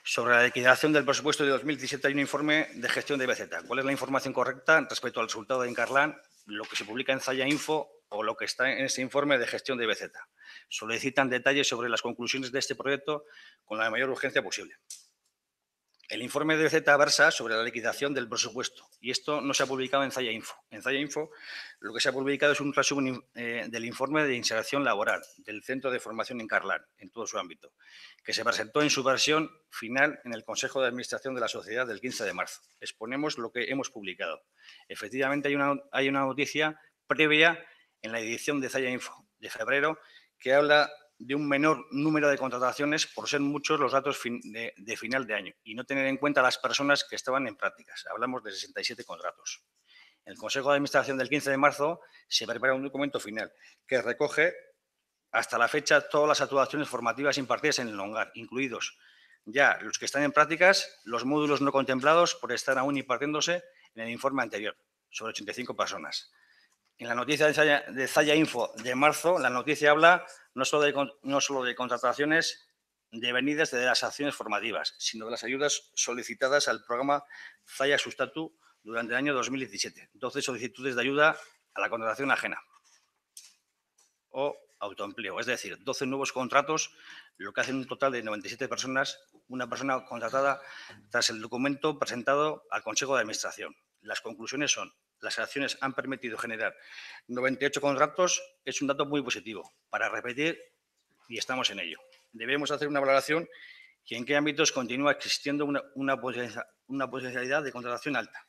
Sobre la liquidación del presupuesto de 2017 hay un informe de gestión de BZ. ¿Cuál es la información correcta respecto al resultado de Incarlán, lo que se publica en Zaya Info o lo que está en ese informe de gestión de BZ? Solicitan detalles sobre las conclusiones de este proyecto con la mayor urgencia posible. El informe de BZ versa sobre la liquidación del presupuesto y esto no se ha publicado en Zaya Info. En Zaya Info lo que se ha publicado es un resumen del informe de inserción laboral del Centro de Formación Incarlán en todo su ámbito, que se presentó en su versión final en el Consejo de Administración de la Sociedad del 15 de marzo. Exponemos lo que hemos publicado. Efectivamente, hay una noticia previa en la edición de Zaya Info de febrero que habla de un menor número de contrataciones por ser muchos los datos de final de año y no tener en cuenta las personas que estaban en prácticas. Hablamos de 67 contratos. En el Consejo de Administración del 15 de marzo se prepara un documento final que recoge hasta la fecha todas las actuaciones formativas impartidas en el hogar, incluidos ya los que están en prácticas, los módulos no contemplados por estar aún impartiéndose en el informe anterior, sobre 85 personas. En la noticia de Zaya Info de marzo, la noticia habla no solo de contrataciones devenidas de las acciones formativas, sino de las ayudas solicitadas al programa Zaya Sustatu durante el año 2017. 12 solicitudes de ayuda a la contratación ajena o autoempleo, es decir, 12 nuevos contratos, lo que hace un total de 97 personas, una persona contratada tras el documento presentado al Consejo de Administración. Las conclusiones son: las acciones han permitido generar 98 contratos, es un dato muy positivo para repetir y estamos en ello. Debemos hacer una valoración y en qué ámbitos continúa existiendo una potencialidad de contratación alta.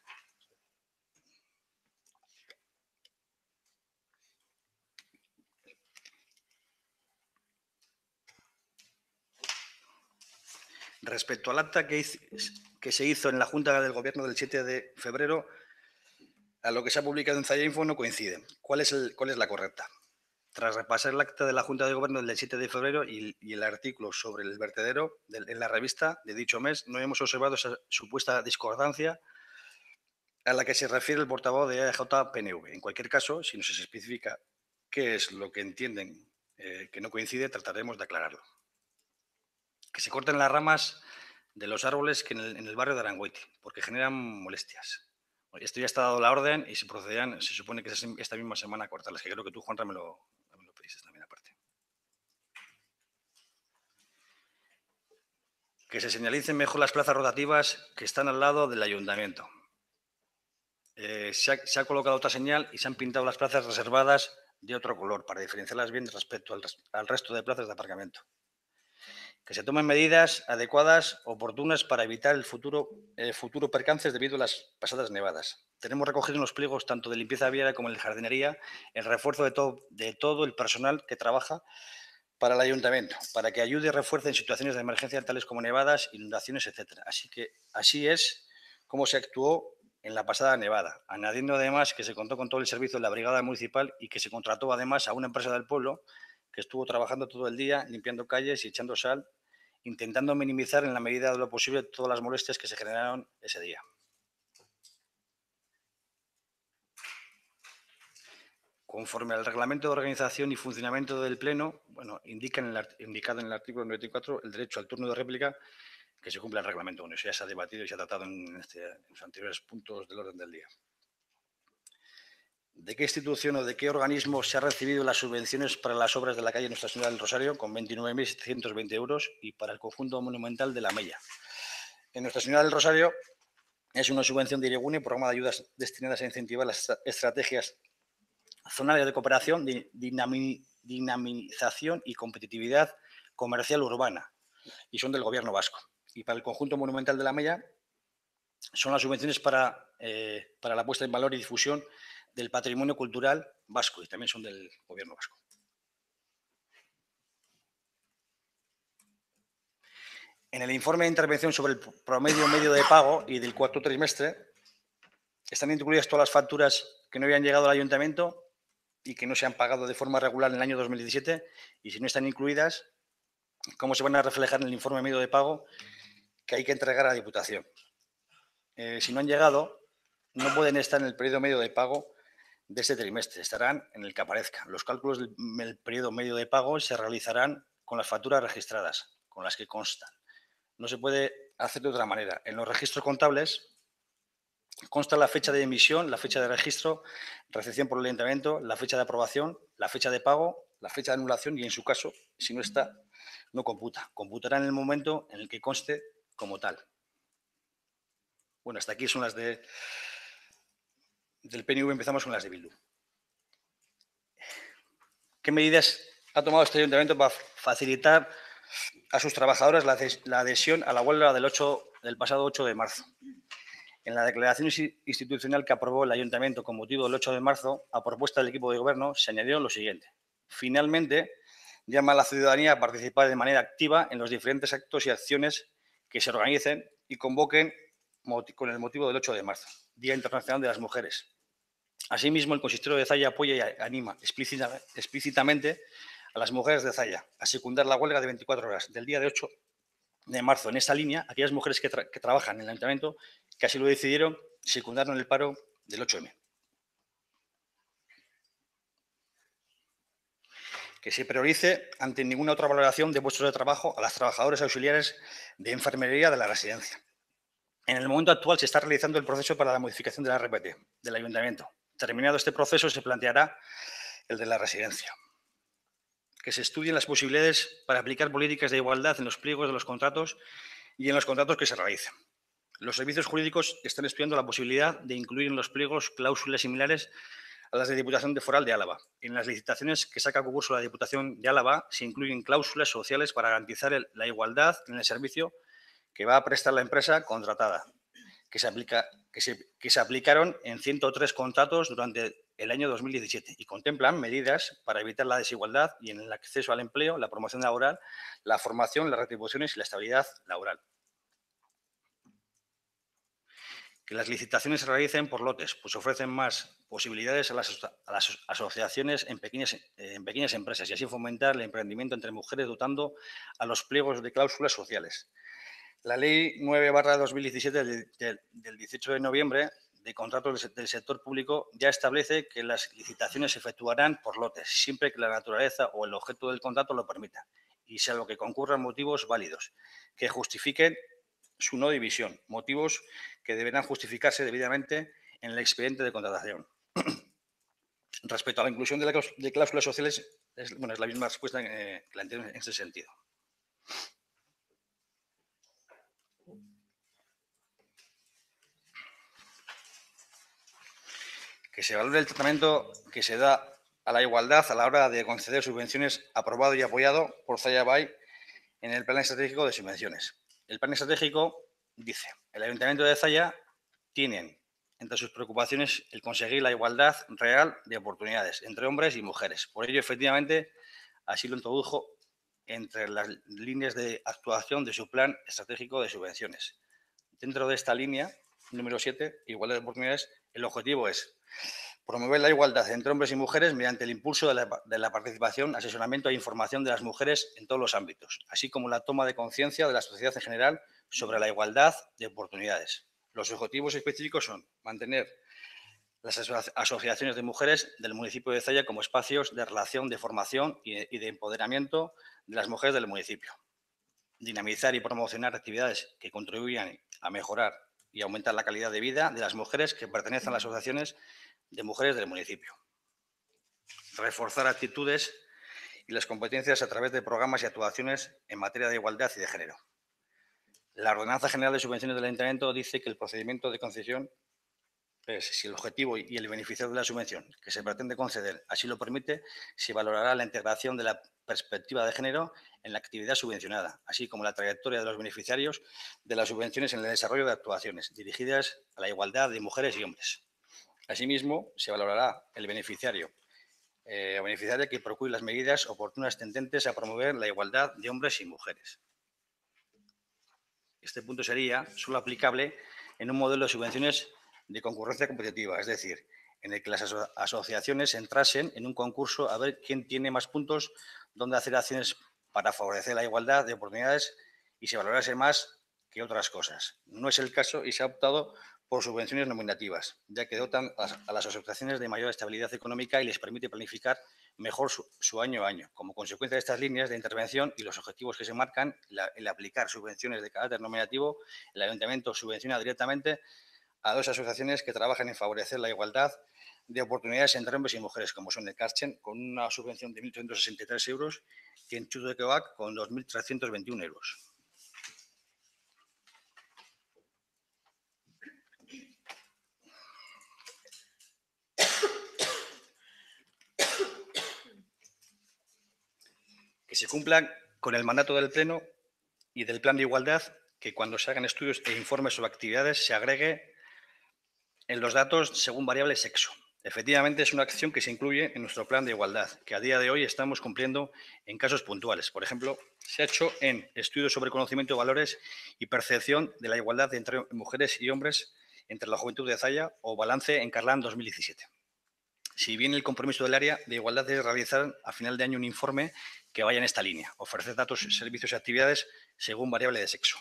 Respecto al acta que se hizo en la Junta del Gobierno del 7 de febrero, a lo que se ha publicado en Zaya Info no coincide. ¿Cuál es la correcta? Tras repasar el acta de la Junta de Gobierno del 7 de febrero y el artículo sobre el vertedero en la revista de dicho mes, no hemos observado esa supuesta discordancia a la que se refiere el portavoz de EAJ-PNV. En cualquier caso, si nos especifica qué es lo que entienden que no coincide, trataremos de aclararlo. Que se corten las ramas de los árboles que en el barrio de Arangoiti, porque generan molestias. Esto ya está dado la orden y se procederán, se supone que esta misma semana a cortarlas, que creo que tú, Juanra, me lo pediste también aparte. Que se señalicen mejor las plazas rotativas que están al lado del ayuntamiento. se ha colocado otra señal y se han pintado las plazas reservadas de otro color para diferenciarlas bien respecto al resto de plazas de aparcamiento. Que se tomen medidas adecuadas, oportunas para evitar el futuro percances debido a las pasadas nevadas. Tenemos recogido en los pliegos tanto de limpieza viaria como de jardinería el refuerzo de todo el personal que trabaja para el ayuntamiento, para que ayude y refuerce en situaciones de emergencia tales como nevadas, inundaciones, etc. Así es como se actuó en la pasada nevada, añadiendo además que se contó con todo el servicio de la brigada municipal y que se contrató además a una empresa del pueblo que estuvo trabajando todo el día limpiando calles y echando sal, intentando minimizar en la medida de lo posible todas las molestias que se generaron ese día. Conforme al reglamento de organización y funcionamiento del Pleno, indicado en el artículo 94, el derecho al turno de réplica, que se cumple el reglamento. Bueno, eso ya se ha debatido y se ha tratado en los anteriores puntos del orden del día. ¿De qué institución o de qué organismo se han recibido las subvenciones para las obras de la calle Nuestra Señora del Rosario, con 29.720 euros, y para el conjunto monumental de la Mella? En Nuestra Señora del Rosario es una subvención de Iregune, programa de ayudas destinadas a incentivar las estrategias zonales de cooperación, dinamización y competitividad comercial urbana, y son del Gobierno vasco. Y para el conjunto monumental de la Mella son las subvenciones para la puesta en valor y difusión del patrimonio cultural vasco, y también son del Gobierno vasco. En el informe de intervención sobre el promedio medio de pago y del cuarto trimestre están incluidas todas las facturas que no habían llegado al ayuntamiento y que no se han pagado de forma regular en el año 2017, y si no están incluidas, cómo se van a reflejar en el informe medio de pago que hay que entregar a la Diputación. Si no han llegado, no pueden estar en el periodo medio de pago de este trimestre, estarán en el que aparezca. Los cálculos del periodo medio de pago se realizarán con las facturas registradas, con las que constan. No se puede hacer de otra manera. En los registros contables consta la fecha de emisión, la fecha de registro, recepción por el ayuntamiento, la fecha de aprobación, la fecha de pago, la fecha de anulación y, en su caso, si no está, no computa. Computará en el momento en el que conste como tal. Bueno, hasta aquí son las del PNV, empezamos con las de Bildu. ¿Qué medidas ha tomado este ayuntamiento para facilitar a sus trabajadoras la adhesión a la huelga del pasado 8 de marzo? En la declaración institucional que aprobó el ayuntamiento con motivo del 8 de marzo, a propuesta del equipo de gobierno, se añadió lo siguiente. Finalmente, llama a la ciudadanía a participar de manera activa en los diferentes actos y acciones que se organicen y convoquen con el motivo del 8 de marzo, Día Internacional de las Mujeres. Asimismo, el consistorio de Zalla apoya y anima explícitamente a las mujeres de Zalla a secundar la huelga de 24 horas del día de 8 de marzo. En esta línea, aquellas mujeres que trabajan en el ayuntamiento, que así lo decidieron, secundaron el paro del 8M. Que se priorice ante ninguna otra valoración de puestos de trabajo a las trabajadoras auxiliares de enfermería de la residencia. En el momento actual se está realizando el proceso para la modificación de la RPT del ayuntamiento. Terminado este proceso, se planteará el de la residencia. Que se estudien las posibilidades para aplicar políticas de igualdad en los pliegos de los contratos y en los contratos que se realicen. Los servicios jurídicos están estudiando la posibilidad de incluir en los pliegos cláusulas similares a las de Diputación Foral de Álava. En las licitaciones que saca a concurso la Diputación de Álava se incluyen cláusulas sociales para garantizar la igualdad en el servicio que va a prestar la empresa contratada, que se aplicaron en 103 contratos durante el año 2017 y contemplan medidas para evitar la desigualdad y en el acceso al empleo, la promoción laboral, la formación, las retribuciones y la estabilidad laboral. Que las licitaciones se realicen por lotes, pues ofrecen más posibilidades a las asociaciones en pequeñas empresas y así fomentar el emprendimiento entre mujeres, dotando a los pliegos de cláusulas sociales. La Ley 9/2017 del 18 de noviembre de contratos del sector público ya establece que las licitaciones se efectuarán por lotes, siempre que la naturaleza o el objeto del contrato lo permita, y salvo que concurran motivos válidos que justifiquen su no división, motivos que deberán justificarse debidamente en el expediente de contratación. Respecto a la inclusión de cláusulas sociales, es la misma respuesta que la anterior en ese sentido. que se valore el tratamiento que se da a la igualdad a la hora de conceder subvenciones aprobado y apoyado por Zaya Bay en el Plan Estratégico de Subvenciones. El Plan Estratégico dice: el Ayuntamiento de Zaya tiene entre sus preocupaciones el conseguir la igualdad real de oportunidades entre hombres y mujeres. Por ello, efectivamente, así lo introdujo entre las líneas de actuación de su Plan Estratégico de Subvenciones. Dentro de esta línea, número 7, igualdad de oportunidades, el objetivo es promover la igualdad entre hombres y mujeres mediante el impulso de la participación, asesoramiento e información de las mujeres en todos los ámbitos, así como la toma de conciencia de la sociedad en general sobre la igualdad de oportunidades. Los objetivos específicos son mantener las asociaciones de mujeres del municipio de Zaya como espacios de relación, de formación y de empoderamiento de las mujeres del municipio. Dinamizar y promocionar actividades que contribuyan a mejorar y aumentar la calidad de vida de las mujeres que pertenecen a las asociaciones de mujeres del municipio. Reforzar actitudes y las competencias a través de programas y actuaciones en materia de igualdad y de género. La Ordenanza General de Subvenciones del Ayuntamiento dice que el procedimiento de concesión es, si el objetivo y el beneficiario de la subvención que se pretende conceder así lo permite, se valorará la integración de la perspectiva de género en la actividad subvencionada, así como la trayectoria de los beneficiarios de las subvenciones en el desarrollo de actuaciones dirigidas a la igualdad de mujeres y hombres. Asimismo, se valorará el beneficiario o beneficiaria que procure las medidas oportunas tendentes a promover la igualdad de hombres y mujeres. Este punto sería solo aplicable en un modelo de subvenciones de concurrencia competitiva, es decir, en el que las asociaciones entrasen en un concurso a ver quién tiene más puntos, dónde hacer acciones para favorecer la igualdad de oportunidades y se valorase más que otras cosas. No es el caso y se ha optado por subvenciones nominativas, ya que dotan a las asociaciones de mayor estabilidad económica y les permite planificar mejor su año a año. Como consecuencia de estas líneas de intervención y los objetivos que se marcan, el aplicar subvenciones de carácter nominativo, el Ayuntamiento subvenciona directamente a 2 asociaciones que trabajan en favorecer la igualdad de oportunidades entre hombres y mujeres, como son el Karchen, con una subvención de 1.363 euros, y en Chudo de Quebec, con 2.321 euros. Que se cumplan con el mandato del Pleno y del Plan de Igualdad, que cuando se hagan estudios e informes sobre actividades se agregue en los datos según variable sexo. Efectivamente, es una acción que se incluye en nuestro plan de igualdad, que a día de hoy estamos cumpliendo en casos puntuales. Por ejemplo, se ha hecho en estudios sobre conocimiento de valores y percepción de la igualdad entre mujeres y hombres entre la juventud de Zaya o balance en Carlán 2017. Si bien el compromiso del área de igualdad es realizar a final de año un informe que vaya en esta línea, ofrecer datos, servicios y actividades según variable de sexo.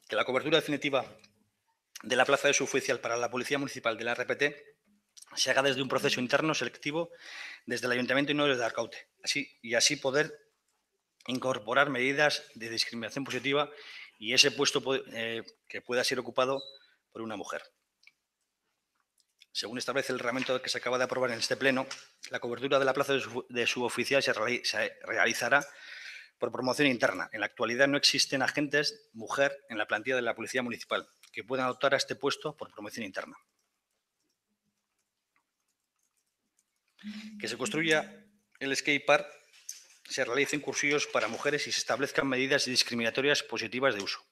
Que la cobertura definitiva de la plaza de suboficial para la Policía Municipal de la RPT se haga desde un proceso interno selectivo desde el Ayuntamiento y no desde Arcaute, así poder incorporar medidas de discriminación positiva y ese puesto que pueda ser ocupado por una mujer. Según establece el reglamento que se acaba de aprobar en este pleno, la cobertura de la plaza de suboficial se realizará por promoción interna. En la actualidad no existen agentes mujer en la plantilla de la Policía Municipal que puedan optar a este puesto por promoción interna. Que se construya el skatepark, se realicen cursillos para mujeres y se establezcan medidas discriminatorias positivas de uso.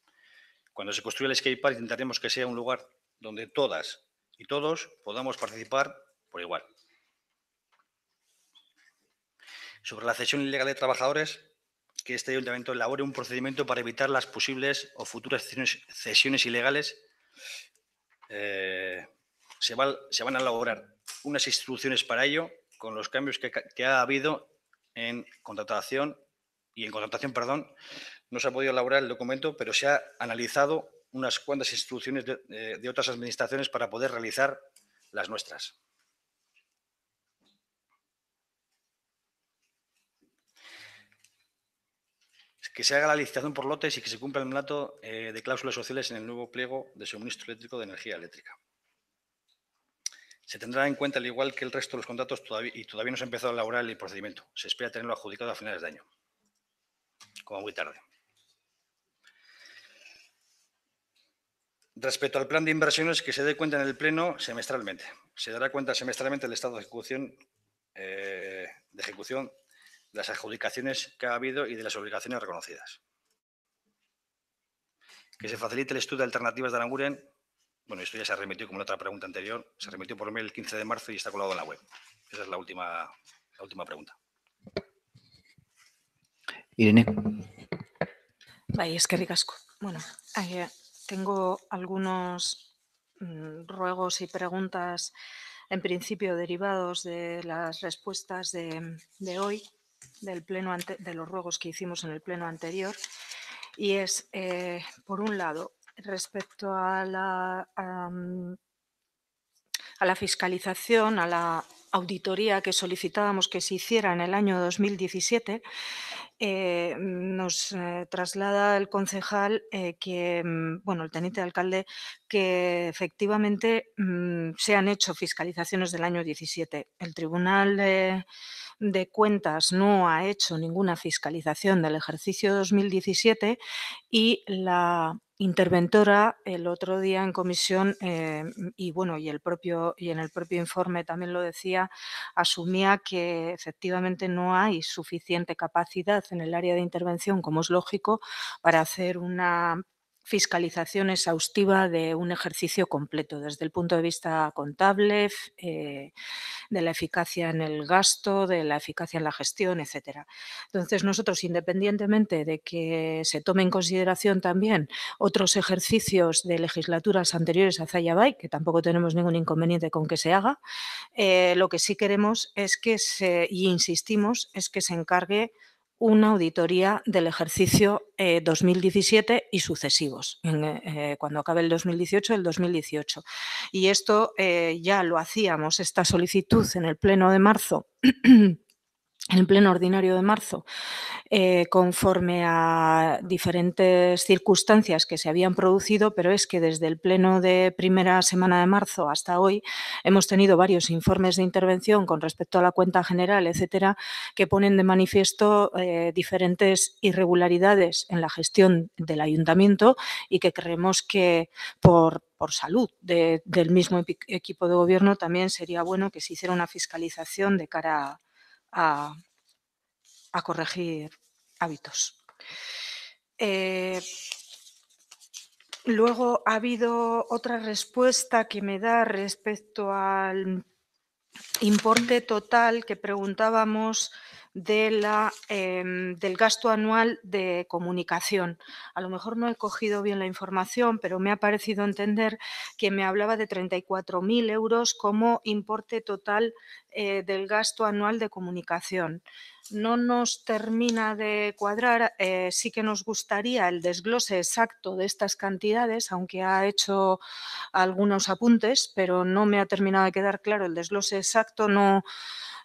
Cuando se construya el skatepark intentaremos que sea un lugar donde todas y todos podamos participar por igual. Sobre la cesión ilegal de trabajadores, que este ayuntamiento elabore un procedimiento para evitar las posibles o futuras cesiones ilegales. Se van a elaborar unas instrucciones para ello con los cambios que ha habido en contratación no se ha podido elaborar el documento, pero se ha analizado unas cuantas instrucciones de otras administraciones para poder realizar las nuestras. Que se haga la licitación por lotes y que se cumpla el mandato de cláusulas sociales en el nuevo pliego de suministro eléctrico de energía eléctrica. Se tendrá en cuenta, al igual que el resto de los contratos, todavía no se ha empezado a elaborar el procedimiento. Se espera tenerlo adjudicado a finales de año, como muy tarde. Respecto al plan de inversiones, que se dé cuenta en el Pleno semestralmente. Se dará cuenta semestralmente del estado de ejecución de las adjudicaciones que ha habido y de las obligaciones reconocidas. Que se facilite el estudio de alternativas de Aranguren. Bueno, esto ya se remitió como en otra pregunta anterior. Se remitió por mail el 15 de marzo y está colgado en la web. Esa es la última pregunta. Irene. Bai, eskerrik asko. Bueno, tengo algunos ruegos y preguntas, en principio derivados de las respuestas de hoy, de los ruegos que hicimos en el pleno anterior. Y es, por un lado, respecto a la fiscalización, a la auditoría que solicitábamos que se hiciera en el año 2017, nos traslada el concejal que, bueno, el teniente de alcalde, que efectivamente se han hecho fiscalizaciones del año 17. El Tribunal de Cuentas no ha hecho ninguna fiscalización del ejercicio 2017 y la interventora el otro día en comisión y en el propio informe también lo decía, asumía que efectivamente no hay suficiente capacidad en el área de intervención, como es lógico, para hacer una fiscalización exhaustiva de un ejercicio completo, desde el punto de vista contable, de la eficacia en el gasto, de la eficacia en la gestión, etcétera. Entonces, nosotros, independientemente de que se tome en consideración también otros ejercicios de legislaturas anteriores a Zayabay, que tampoco tenemos ningún inconveniente con que se haga, lo que sí queremos es que insistimos, es que se encargue una auditoría del ejercicio 2017 y sucesivos, cuando acabe el 2018, el 2018. Y esto ya lo hacíamos, esta solicitud, en el pleno de marzo, en el pleno ordinario de marzo, conforme a diferentes circunstancias que se habían producido, pero es que desde el pleno de primera semana de marzo hasta hoy hemos tenido varios informes de intervención con respecto a la cuenta general, etcétera, que ponen de manifiesto diferentes irregularidades en la gestión del ayuntamiento y que creemos que por salud del mismo equipo de gobierno también sería bueno que se hiciera una fiscalización de cara a corregir hábitos. Luego ha habido otra respuesta que me da respecto al importe total que preguntábamos del gasto anual de comunicación. A lo mejor no he cogido bien la información, pero me ha parecido entender que me hablaba de 34.000 euros como importe total del gasto anual de comunicación. No nos termina de cuadrar, sí que nos gustaría el desglose exacto de estas cantidades, aunque ha hecho algunos apuntes, pero no me ha terminado de quedar claro el desglose exacto, no,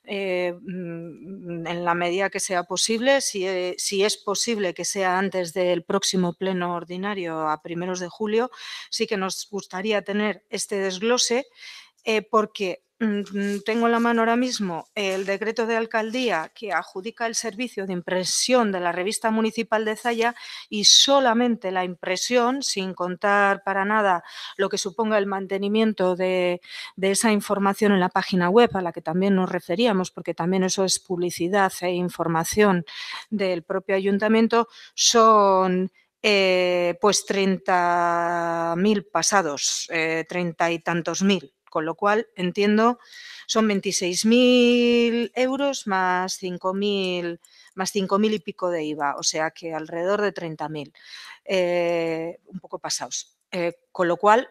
en la medida que sea posible, si es posible que sea antes del próximo pleno ordinario a primeros de julio, sí que nos gustaría tener este desglose porque tengo en la mano ahora mismo el decreto de alcaldía que adjudica el servicio de impresión de la revista municipal de Zalla y solamente la impresión, sin contar para nada lo que suponga el mantenimiento de esa información en la página web a la que también nos referíamos, porque también eso es publicidad e información del propio ayuntamiento, son pues 30.000 pasados, 30 y tantos mil. Con lo cual, entiendo, son 26.000 euros más 5.000 y pico de IVA, o sea que alrededor de 30.000, un poco pasados. Con lo cual,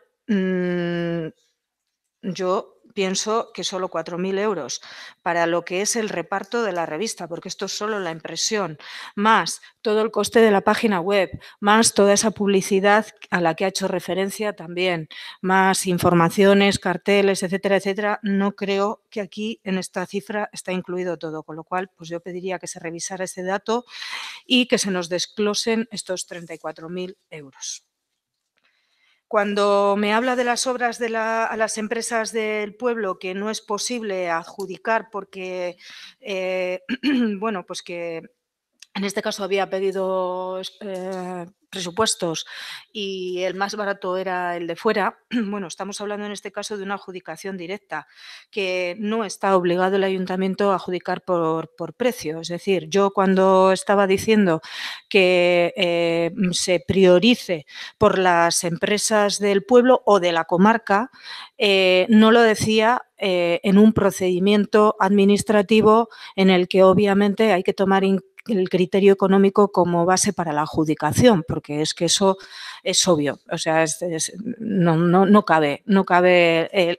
yo pienso que solo 4.000 euros para lo que es el reparto de la revista, porque esto es solo la impresión, más todo el coste de la página web, más toda esa publicidad a la que ha hecho referencia también, más informaciones, carteles, etcétera, etcétera. No creo que aquí en esta cifra está incluido todo, con lo cual pues yo pediría que se revisara ese dato y que se nos desglosen estos 34.000 euros. Cuando me habla de las obras a las empresas del pueblo que no es posible adjudicar porque, bueno, pues que en este caso había pedido presupuestos y el más barato era el de fuera, bueno, estamos hablando en este caso de una adjudicación directa, que no está obligado el ayuntamiento a adjudicar por precio. Es decir, yo cuando estaba diciendo que se priorice por las empresas del pueblo o de la comarca, no lo decía en un procedimiento administrativo en el que obviamente hay que tomar el criterio económico como base para la adjudicación, porque es que eso es obvio, o sea, no cabe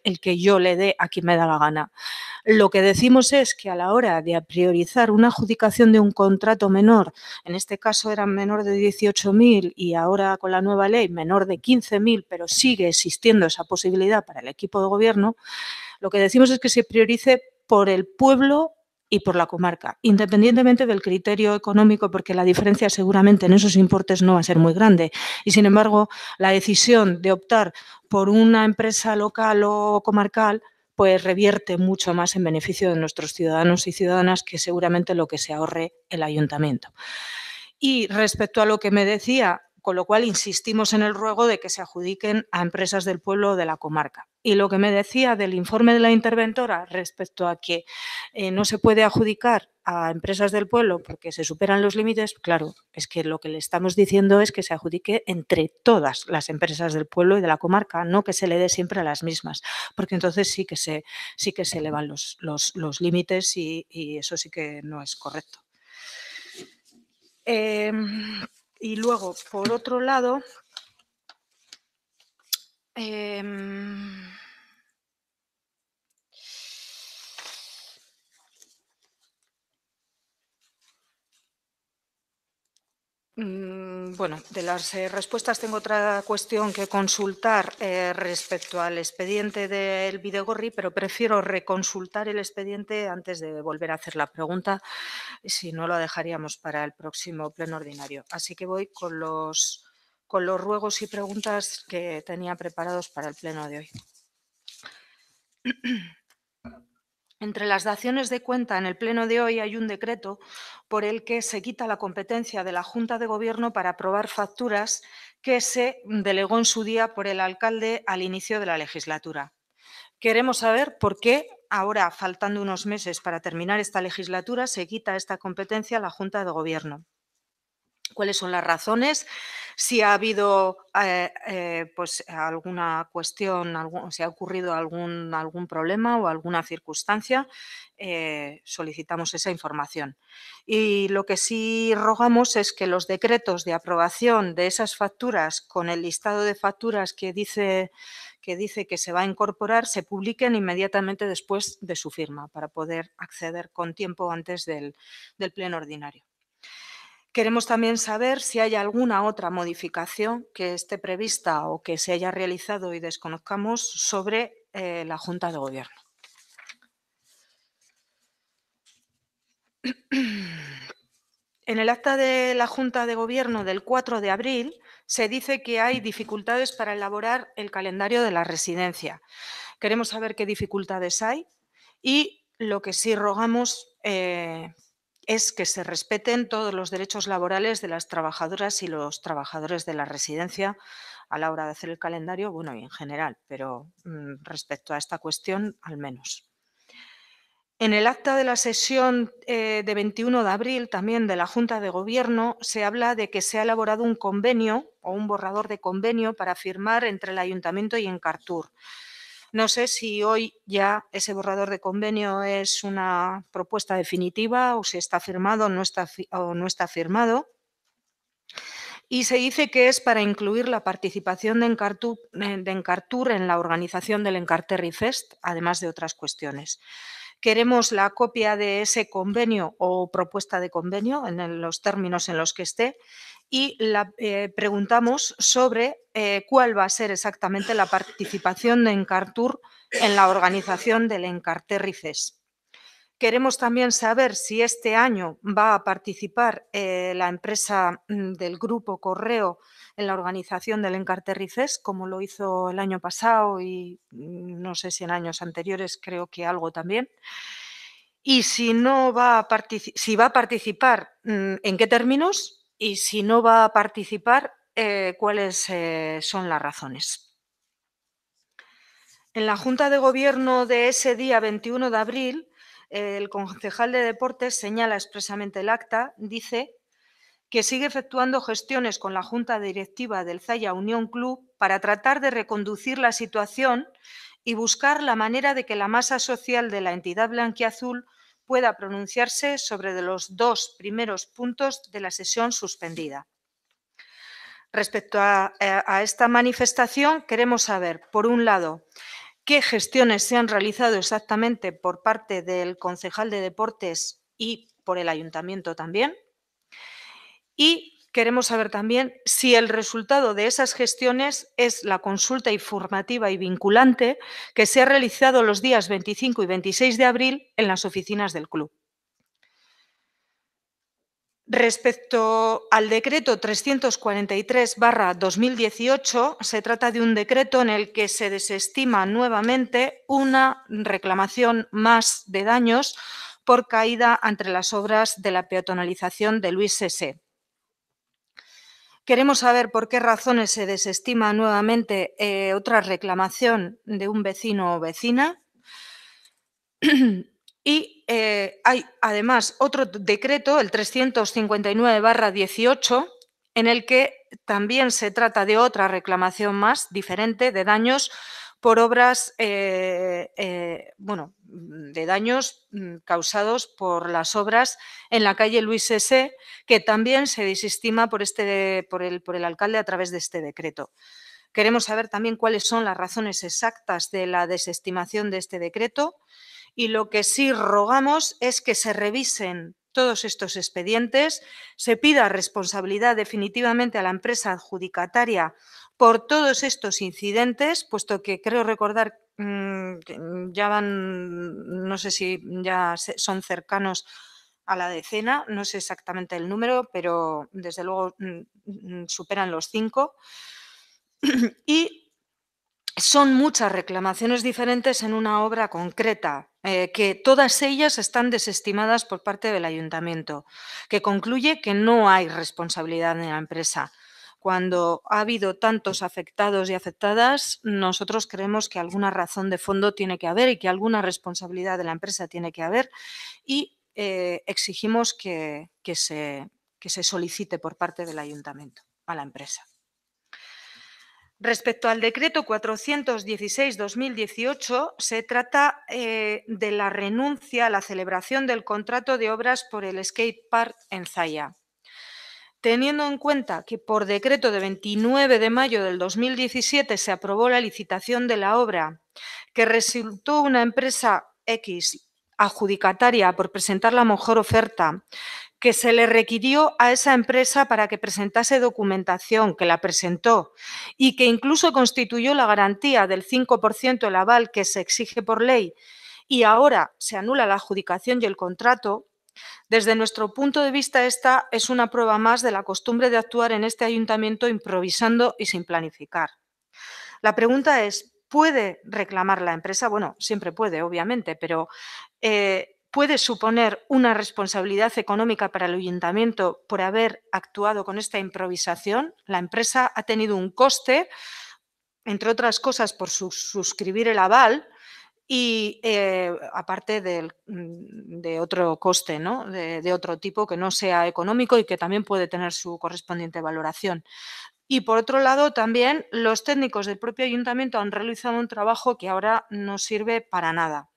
el que yo le dé a quien me da la gana. Lo que decimos es que a la hora de priorizar una adjudicación de un contrato menor, en este caso era menor de 18.000 y ahora con la nueva ley menor de 15.000, pero sigue existiendo esa posibilidad para el equipo de gobierno, lo que decimos es que se priorice por el pueblo y por la comarca, independientemente del criterio económico, porque la diferencia seguramente en esos importes no va a ser muy grande. Y, sin embargo, la decisión de optar por una empresa local o comarcal pues revierte mucho más en beneficio de nuestros ciudadanos y ciudadanas que seguramente lo que se ahorre el ayuntamiento. Y respecto a lo que me decía, con lo cual insistimos en el ruego de que se adjudiquen a empresas del pueblo o de la comarca. Y lo que me decía del informe de la interventora respecto a que no se puede adjudicar a empresas del pueblo porque se superan los límites, claro, es que lo que le estamos diciendo es que se adjudique entre todas las empresas del pueblo y de la comarca, no que se le dé siempre a las mismas, porque entonces sí que se elevan los límites y eso sí que no es correcto. Y luego, por otro lado, bueno, de las respuestas tengo otra cuestión que consultar respecto al expediente del Bidegorri, pero prefiero reconsultar el expediente antes de volver a hacer la pregunta, si no lo dejaríamos para el próximo pleno ordinario. Así que voy con los ruegos y preguntas que tenía preparados para el pleno de hoy. Entre las daciones de cuenta en el pleno de hoy hay un decreto por el que se quita la competencia de la Junta de Gobierno para aprobar facturas que se delegó en su día por el alcalde al inicio de la legislatura. Queremos saber por qué ahora, faltando unos meses para terminar esta legislatura, se quita esta competencia a la Junta de Gobierno. ¿Cuáles son las razones? Si ha habido pues alguna cuestión, si ha ocurrido algún problema o alguna circunstancia, solicitamos esa información. Y lo que sí rogamos es que los decretos de aprobación de esas facturas con el listado de facturas que dice que se va a incorporar se publiquen inmediatamente después de su firma para poder acceder con tiempo antes del pleno ordinario. Queremos también saber si hay alguna otra modificación que esté prevista o que se haya realizado y desconozcamos sobre la Junta de Gobierno. En el acta de la Junta de Gobierno del 4 de abril se dice que hay dificultades para elaborar el calendario de la residencia. Queremos saber qué dificultades hay y lo que sí rogamos es que se respeten todos los derechos laborales de las trabajadoras y los trabajadores de la residencia a la hora de hacer el calendario, bueno, y en general, pero respecto a esta cuestión, al menos. En el acta de la sesión de 21 de abril, también de la Junta de Gobierno, se habla de que se ha elaborado un convenio o un borrador de convenio para firmar entre el Ayuntamiento y Encartur. No sé si hoy ya ese borrador de convenio es una propuesta definitiva o si está firmado o no está firmado. Y se dice que es para incluir la participación de Encartur en la organización del Enkarterri Fest, además de otras cuestiones. Queremos la copia de ese convenio o propuesta de convenio en los términos en los que esté y preguntamos sobre cuál va a ser exactamente la participación de Encartur en la organización del Enkarterri Fest. Queremos también saber si este año va a participar la empresa del Grupo Correo en la organización del Enkarterri Fest, como lo hizo el año pasado y no sé si en años anteriores, creo que algo también. y si no va a si va a participar, en qué términos, y si no va a participar, cuáles son las razones. En la Junta de Gobierno de ese día 21 de abril, el concejal de Deportes señala expresamente el acta, dice que sigue efectuando gestiones con la Junta Directiva del Zaya Unión Club para tratar de reconducir la situación y buscar la manera de que la masa social de la entidad blanquiazul pueda pronunciarse sobre los 2 primeros puntos de la sesión suspendida. Respecto a esta manifestación, queremos saber, por un lado, qué gestiones se han realizado exactamente por parte del concejal de Deportes y por el ayuntamiento también. Y queremos saber también si el resultado de esas gestiones es la consulta informativa y vinculante que se ha realizado los días 25 y 26 de abril en las oficinas del club. Respecto al decreto 343/2018, se trata de un decreto en el que se desestima nuevamente una reclamación más de daños por caída entre las obras de la peatonalización de Luis Sesé. Queremos saber por qué razones se desestima nuevamente otra reclamación de un vecino o vecina. Y hay además otro decreto, el 359/18, en el que también se trata de otra reclamación más diferente de daños por obras, de daños causados por las obras en la calle Luis Sesé, que también se desestima por el alcalde a través de este decreto. Queremos saber también cuáles son las razones exactas de la desestimación de este decreto. Y lo que sí rogamos es que se revisen todos estos expedientes, se pida responsabilidad definitivamente a la empresa adjudicataria por todos estos incidentes, puesto que creo recordar que ya van, no sé si ya son cercanos a la decena, no sé exactamente el número, pero desde luego superan los 5. Y son muchas reclamaciones diferentes en una obra concreta, que todas ellas están desestimadas por parte del ayuntamiento, que concluye que no hay responsabilidad en la empresa. Cuando ha habido tantos afectados y afectadas, nosotros creemos que alguna razón de fondo tiene que haber y que alguna responsabilidad de la empresa tiene que haber y exigimos que se solicite por parte del ayuntamiento a la empresa. Respecto al decreto 416/2018, se trata de la renuncia a la celebración del contrato de obras por el skate park en Zaya. Teniendo en cuenta que por decreto de 29 de mayo del 2017 se aprobó la licitación de la obra, que resultó una empresa X adjudicataria por presentar la mejor oferta, que se le requirió a esa empresa para que presentase documentación, que la presentó y que incluso constituyó la garantía del 5% del aval que se exige por ley y ahora se anula la adjudicación y el contrato, desde nuestro punto de vista esta es una prueba más de la costumbre de actuar en este ayuntamiento improvisando y sin planificar. La pregunta es, ¿puede reclamar la empresa? Bueno, siempre puede, obviamente, pero ¿puede suponer una responsabilidad económica para el ayuntamiento por haber actuado con esta improvisación? La empresa ha tenido un coste, entre otras cosas, por suscribir el aval y aparte de otro coste, ¿no? de otro tipo que no sea económico y que también puede tener su correspondiente valoración. Y por otro lado, también los técnicos del propio ayuntamiento han realizado un trabajo que ahora no sirve para nada.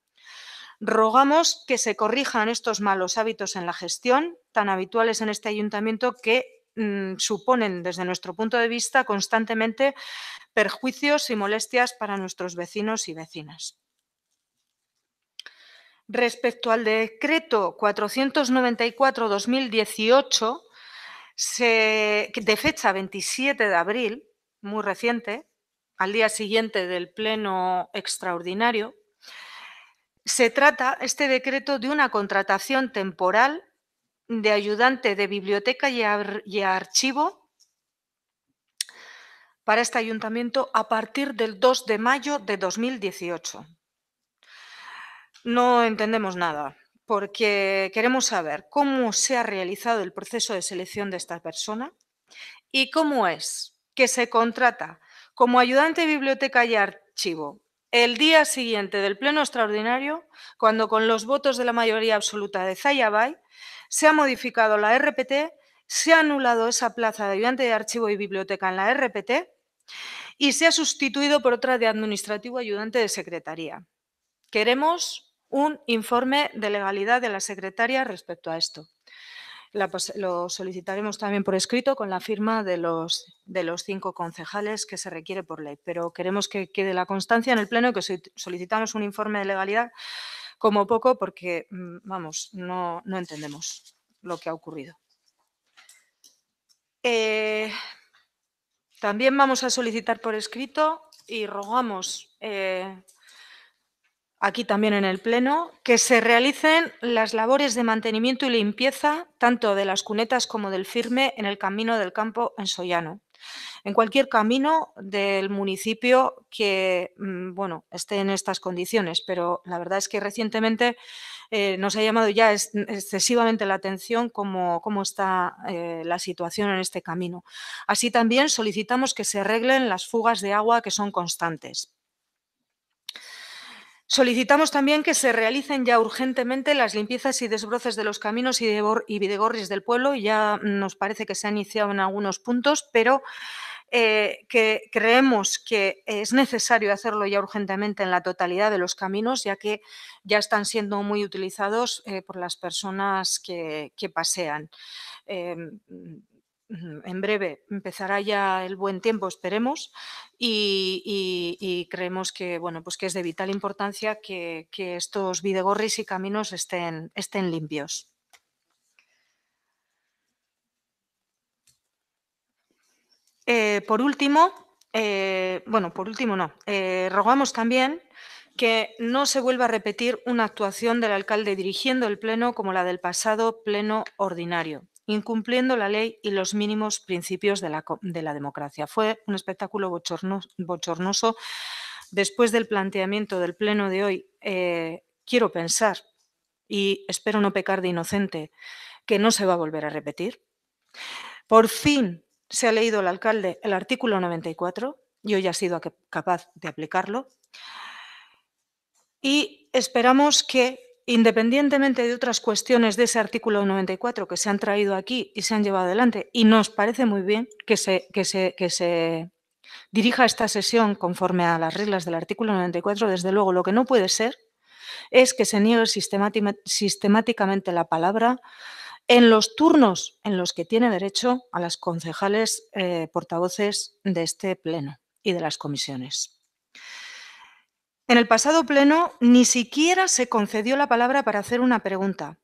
Rogamos que se corrijan estos malos hábitos en la gestión, tan habituales en este ayuntamiento, que suponen, desde nuestro punto de vista, constantemente perjuicios y molestias para nuestros vecinos y vecinas. Respecto al decreto 494/2018, de fecha 27 de abril, muy reciente, al día siguiente del pleno extraordinario, se trata este decreto de una contratación temporal de ayudante de biblioteca y archivo para este ayuntamiento a partir del 2 de mayo de 2018. No entendemos nada. porque queremos saber cómo se ha realizado el proceso de selección de esta persona y cómo es que se contrata como ayudante de biblioteca y archivo el día siguiente del pleno extraordinario, cuando con los votos de la mayoría absoluta de Zaya Bay se ha modificado la RPT, se ha anulado esa plaza de ayudante de archivo y biblioteca en la RPT y se ha sustituido por otra de administrativo ayudante de secretaría. Queremos un informe de legalidad de la secretaria respecto a esto. Lo solicitaremos también por escrito con la firma de los 5 concejales que se requiere por ley, pero queremos que quede la constancia en el Pleno que solicitamos un informe de legalidad como poco porque, vamos, no entendemos lo que ha ocurrido. También vamos a solicitar por escrito y rogamos aquí también en el Pleno, que se realicen las labores de mantenimiento y limpieza tanto de las cunetas como del firme en el camino del campo en Sollano. En cualquier camino del municipio que esté en estas condiciones, pero la verdad es que recientemente nos ha llamado ya excesivamente la atención cómo está la situación en este camino. Así también solicitamos que se arreglen las fugas de agua que son constantes. Solicitamos también que se realicen ya urgentemente las limpiezas y desbroces de los caminos y bidegorris del pueblo. Ya nos parece que se ha iniciado en algunos puntos, pero que creemos que es necesario hacerlo ya urgentemente en la totalidad de los caminos, ya que ya están siendo muy utilizados por las personas que pasean. En breve empezará ya el buen tiempo, esperemos, y creemos que, que es de vital importancia que estos bidegorris y caminos estén limpios. Por último, rogamos también que no se vuelva a repetir una actuación del alcalde dirigiendo el pleno como la del pasado pleno ordinario, incumpliendo la ley y los mínimos principios de la democracia. Fue un espectáculo bochornoso. Después del planteamiento del pleno de hoy, quiero pensar, y espero no pecar de inocente, que no se va a volver a repetir. Por fin se ha leído el alcalde el artículo 94 y hoy ha sido capaz de aplicarlo. Y esperamos que, independientemente de otras cuestiones de ese artículo 94 que se han traído aquí y se han llevado adelante, y nos parece muy bien que se dirija esta sesión conforme a las reglas del artículo 94, desde luego lo que no puede ser es que se niegue sistemáticamente la palabra en los turnos en los que tiene derecho a las concejales portavoces de este pleno y de las comisiones. En el pasado pleno ni siquiera se concedió la palabra para hacer una pregunta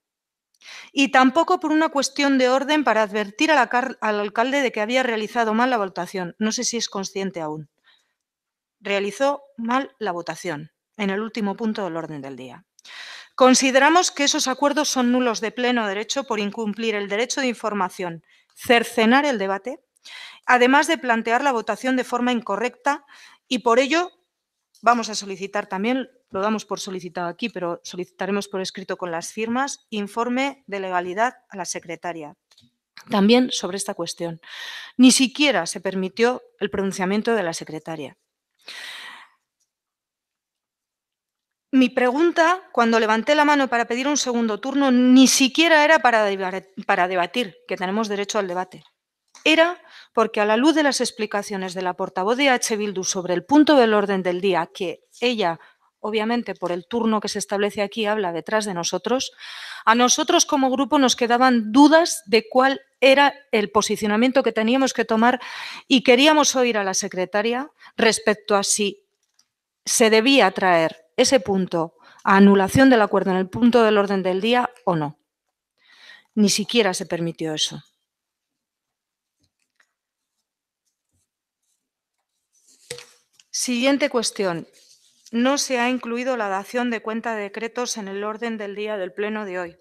y tampoco por una cuestión de orden para advertir al alcalde de que había realizado mal la votación. No sé si es consciente aún. Realizó mal la votación en el último punto del orden del día. Consideramos que esos acuerdos son nulos de pleno derecho por incumplir el derecho de información, cercenar el debate, además de plantear la votación de forma incorrecta y por ello vamos a solicitar también, lo damos por solicitado aquí, pero solicitaremos por escrito con las firmas, informe de legalidad a la secretaria. También sobre esta cuestión. Ni siquiera se permitió el pronunciamiento de la secretaria. Mi pregunta, cuando levanté la mano para pedir un segundo turno, ni siquiera era para debatir, que tenemos derecho al debate. Era porque a la luz de las explicaciones de la portavoz de H. Bildu sobre el punto del orden del día, que ella, obviamente por el turno que se establece aquí, habla detrás de nosotros, a nosotros como grupo nos quedaban dudas de cuál era el posicionamiento que teníamos que tomar y queríamos oír a la secretaria respecto a si se debía traer ese punto a anulación del acuerdo en el punto del orden del día o no. Ni siquiera se permitió eso. Siguiente cuestión. No se ha incluido la dación de cuenta de decretos en el orden del día del pleno de hoy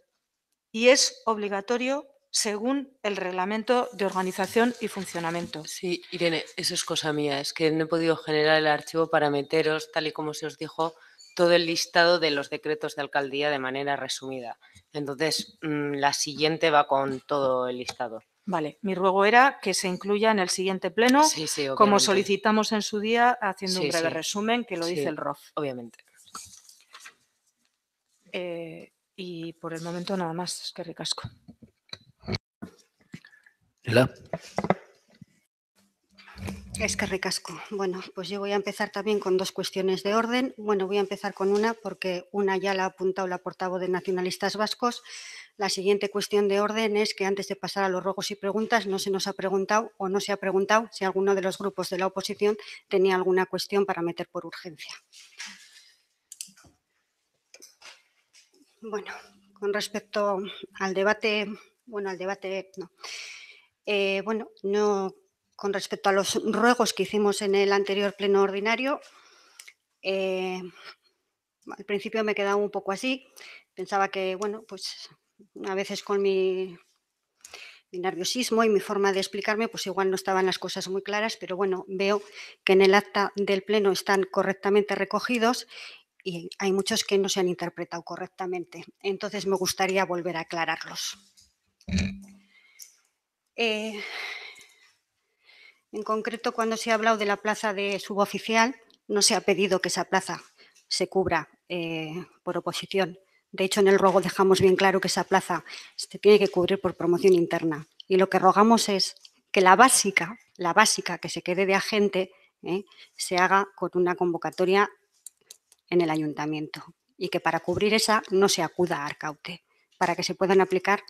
y es obligatorio según el reglamento de organización y funcionamiento. Sí, Irene, eso es cosa mía. Es que no he podido generar el archivo para meteros, tal y como se os dijo, todo el listado de los decretos de alcaldía de manera resumida. Entonces, la siguiente va con todo el listado. Vale, mi ruego era que se incluya en el siguiente pleno, Sí, sí, como obviamente. solicitamos en su día, haciendo un Sí, breve sí. resumen que lo Sí, dice el ROF. Obviamente. Y por el momento nada más, es que ricasco. Ela. Es que ricasco. Bueno, pues yo voy a empezar también con dos cuestiones de orden. Bueno, voy a empezar con una porque una ya la ha apuntado la portavoz de Nacionalistas Vascos. La siguiente cuestión de orden es que antes de pasar a los ruegos y preguntas no se nos ha preguntado o no se ha preguntado si alguno de los grupos de la oposición tenía alguna cuestión para meter por urgencia. Bueno, con respecto al debate, con respecto a los ruegos que hicimos en el anterior pleno ordinario, al principio me quedaba un poco así, pensaba que, bueno, pues a veces con mi nerviosismo y mi forma de explicarme, pues igual no estaban las cosas muy claras, pero bueno, veo que en el acta del pleno están correctamente recogidos y hay muchos que no se han interpretado correctamente. Entonces me gustaría volver a aclararlos. En concreto, cuando se ha hablado de la plaza de suboficial, no se ha pedido que esa plaza se cubra por oposición. De hecho, en el ruego dejamos bien claro que esa plaza se tiene que cubrir por promoción interna. Y lo que rogamos es que la básica que se quede de agente, se haga con una convocatoria en el ayuntamiento y que para cubrir esa no se acuda a Arcaute, para que se puedan aplicar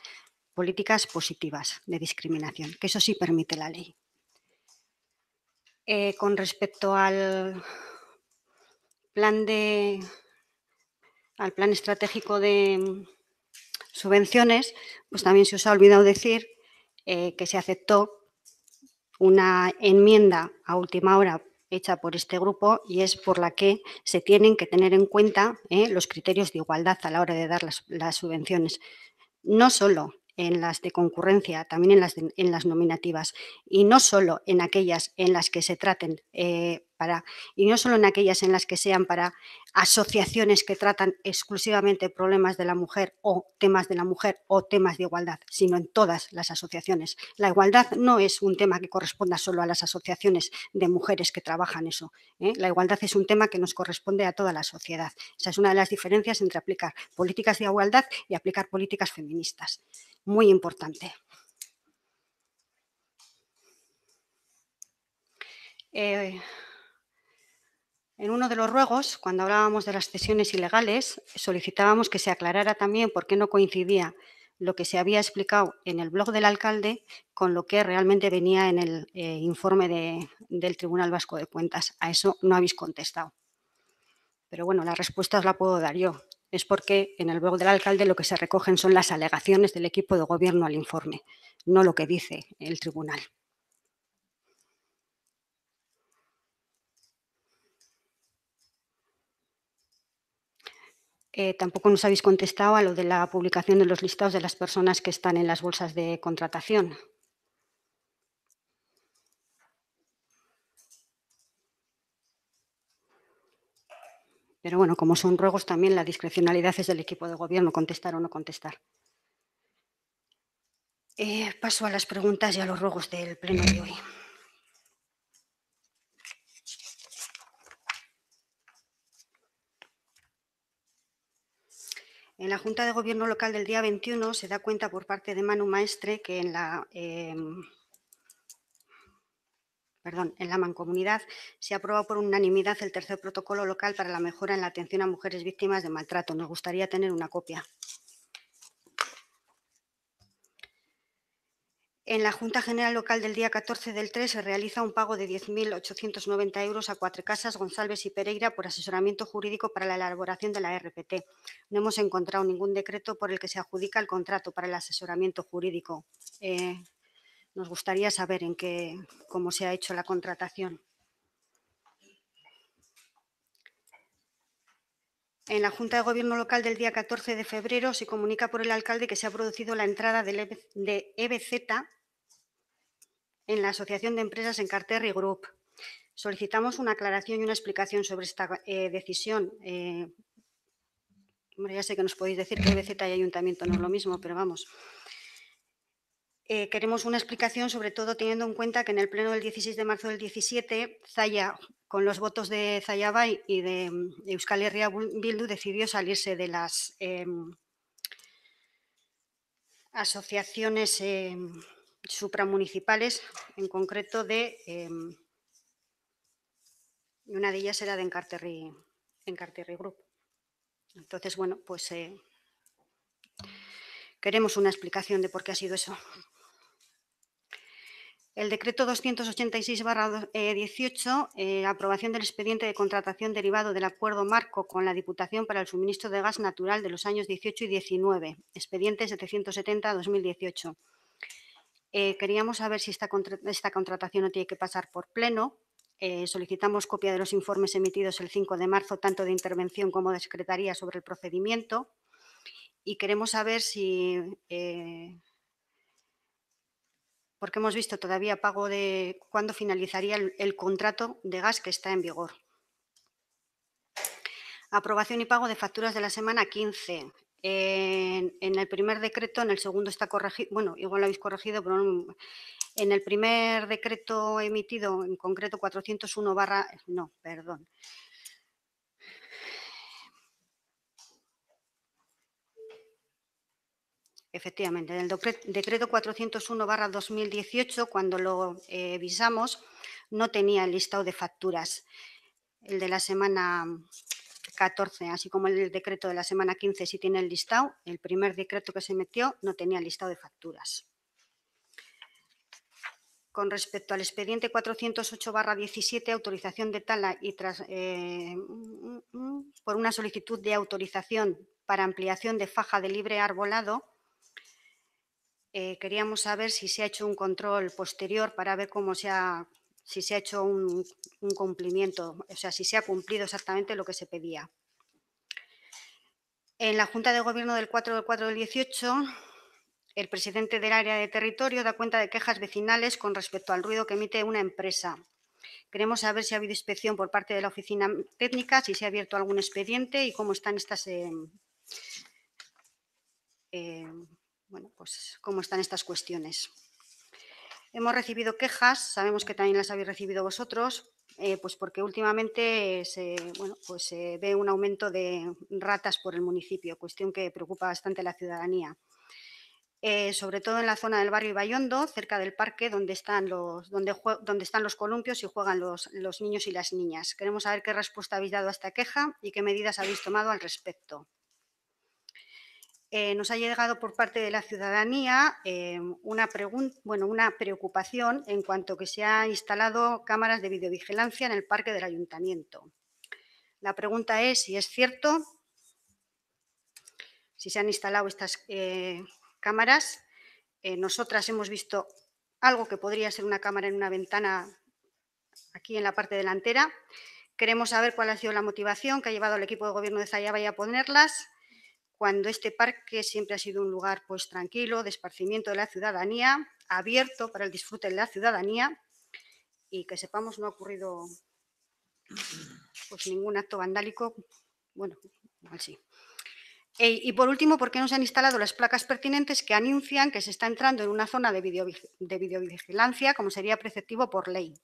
políticas positivas de discriminación, que eso sí permite la ley. Con respecto al plan estratégico de subvenciones, pues también se os ha olvidado decir que se aceptó una enmienda a última hora hecha por este grupo y es por la que se tienen que tener en cuenta los criterios de igualdad a la hora de dar las subvenciones. No solo en las de concurrencia, también en las nominativas, y no solo en aquellas en las que se traten y no solo en aquellas en las que sean para asociaciones que tratan exclusivamente problemas de la mujer o temas de la mujer o temas de igualdad, sino en todas las asociaciones. La igualdad no es un tema que corresponda solo a las asociaciones de mujeres que trabajan eso. La igualdad es un tema que nos corresponde a toda la sociedad. Esa es una de las diferencias entre aplicar políticas de igualdad y aplicar políticas feministas. Muy importante. En uno de los ruegos, cuando hablábamos de las cesiones ilegales, solicitábamos que se aclarara también por qué no coincidía lo que se había explicado en el blog del alcalde con lo que realmente venía en el informe del Tribunal Vasco de Cuentas. A eso no habéis contestado. Pero bueno, la respuesta os la puedo dar yo. Es porque en el blog del alcalde lo que se recogen son las alegaciones del equipo de gobierno al informe, no lo que dice el tribunal. Tampoco nos habéis contestado a lo de la publicación de los listados de las personas que están en las bolsas de contratación. Pero bueno, como son ruegos, también la discrecionalidad es del equipo de gobierno, contestar o no contestar. Paso a las preguntas y a los ruegos del pleno de hoy. En la Junta de Gobierno Local del día 21 se da cuenta por parte de Manu Maestre que en la Mancomunidad se ha aprobado por unanimidad el tercer protocolo local para la mejora en la atención a mujeres víctimas de maltrato. Nos gustaría tener una copia. En la Junta General Local del día 14 del 3 se realiza un pago de 10.890 euros a Cuatrecasas, González y Pereira por asesoramiento jurídico para la elaboración de la RPT. No hemos encontrado ningún decreto por el que se adjudica el contrato para el asesoramiento jurídico. Nos gustaría saber cómo se ha hecho la contratación. En la Junta de Gobierno Local del día 14 de febrero se comunica por el alcalde que se ha producido la entrada de EBZ en la Asociación de Empresas Encarterri Group. Solicitamos una aclaración y una explicación sobre esta decisión. Hombre, ya sé que nos podéis decir que BZ y Ayuntamiento no es lo mismo, pero vamos. Queremos una explicación, sobre todo teniendo en cuenta que en el pleno del 16 de marzo del 17, Zaya, con los votos de Zaya Bay y de Euskal Herria Bildu, decidió salirse de las asociaciones supramunicipales, en concreto de una de ellas era de Encarterri Group. Entonces, bueno, pues queremos una explicación de por qué ha sido eso. El decreto 286/18, aprobación del expediente de contratación derivado del acuerdo marco con la Diputación para el suministro de gas natural de los años 18 y 19, expediente 770/2018. Queríamos saber si esta contratación no tiene que pasar por pleno. Solicitamos copia de los informes emitidos el 5 de marzo, tanto de intervención como de secretaría, sobre el procedimiento. Y queremos saber si, porque hemos visto todavía pago de cuándo finalizaría el contrato de gas que está en vigor. Aprobación y pago de facturas de la semana 15. En el primer decreto, en el segundo está corregido, bueno, igual lo habéis corregido, pero no, en el primer decreto emitido, en concreto 401 barra, no, perdón. Efectivamente, en el decreto 401/2018, cuando lo visamos, no tenía el listado de facturas, el de la semana 14, así como el decreto de la semana 15 sí tiene el listado. El primer decreto que se metió no tenía el listado de facturas. Con respecto al expediente 408/17, autorización de tala y por una solicitud de autorización para ampliación de faja de libre arbolado, queríamos saber si se ha hecho un control posterior para ver si se ha hecho un cumplimiento, o sea, si se ha cumplido exactamente lo que se pedía. En la Junta de Gobierno del 4/4/18, el presidente del área de territorio da cuenta de quejas vecinales con respecto al ruido que emite una empresa. Queremos saber si ha habido inspección por parte de la oficina técnica, si se ha abierto algún expediente y cómo están estas cómo están estas cuestiones. Hemos recibido quejas, sabemos que también las habéis recibido vosotros, pues porque últimamente se ve un aumento de ratas por el municipio, cuestión que preocupa bastante a la ciudadanía. Sobre todo en la zona del barrio Ibaiondo, cerca del parque donde están los columpios y juegan los niños y las niñas. Queremos saber qué respuesta habéis dado a esta queja y qué medidas habéis tomado al respecto. Nos ha llegado por parte de la ciudadanía una preocupación en cuanto que se han instalado cámaras de videovigilancia en el parque del Ayuntamiento. La pregunta es si es cierto, si se han instalado estas cámaras. Nosotras hemos visto algo que podría ser una cámara en una ventana aquí en la parte delantera. Queremos saber cuál ha sido la motivación que ha llevado al equipo de gobierno de Zaya Bay a ponerlas, cuando este parque siempre ha sido un lugar pues tranquilo, de esparcimiento de la ciudadanía, abierto para el disfrute de la ciudadanía, y que sepamos no ha ocurrido pues ningún acto vandálico, bueno, igual sí. Y por último, ¿por qué no se han instalado las placas pertinentes que anuncian que se está entrando en una zona de videovigilancia, como sería preceptivo por ley?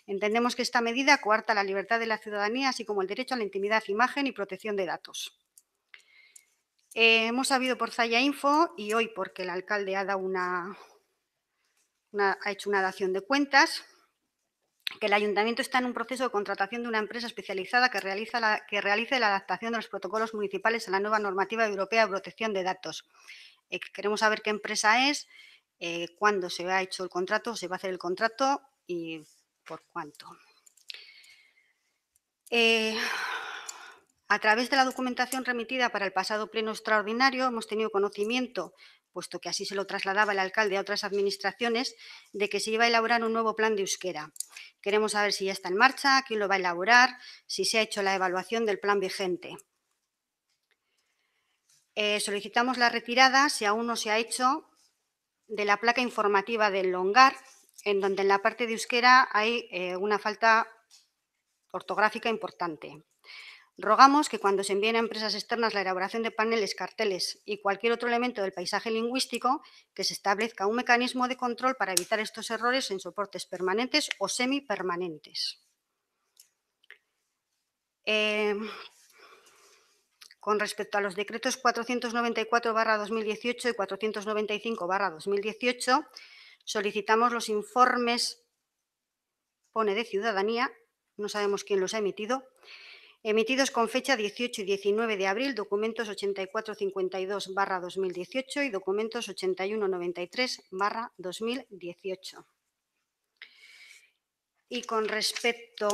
Entendemos que esta medida coarta la libertad de la ciudadanía, así como el derecho a la intimidad, imagen y protección de datos. Hemos sabido por Zaya Info y hoy porque el alcalde ha hecho una dación de cuentas, que el ayuntamiento está en un proceso de contratación de una empresa especializada que realice la adaptación de los protocolos municipales a la nueva normativa europea de protección de datos. Queremos saber qué empresa es, cuándo se ha hecho el contrato, se va a hacer el contrato y por cuánto. A través de la documentación remitida para el pasado pleno extraordinario hemos tenido conocimiento, puesto que así se lo trasladaba el alcalde a otras administraciones, de que se iba a elaborar un nuevo plan de euskera. Queremos saber si ya está en marcha, quién lo va a elaborar, si se ha hecho la evaluación del plan vigente. Solicitamos la retirada, si aún no se ha hecho, de la placa informativa del Longar, en donde en la parte de euskera hay una falta ortográfica importante. Rogamos que cuando se envíen a empresas externas la elaboración de paneles, carteles y cualquier otro elemento del paisaje lingüístico, que se establezca un mecanismo de control para evitar estos errores en soportes permanentes o semipermanentes. Con respecto a los decretos 494/2018 y 495/2018, solicitamos los informes, pone de ciudadanía, no sabemos quién los ha emitidos con fecha 18 y 19 de abril, documentos 8452/2018 y documentos 8193/2018. Y con respecto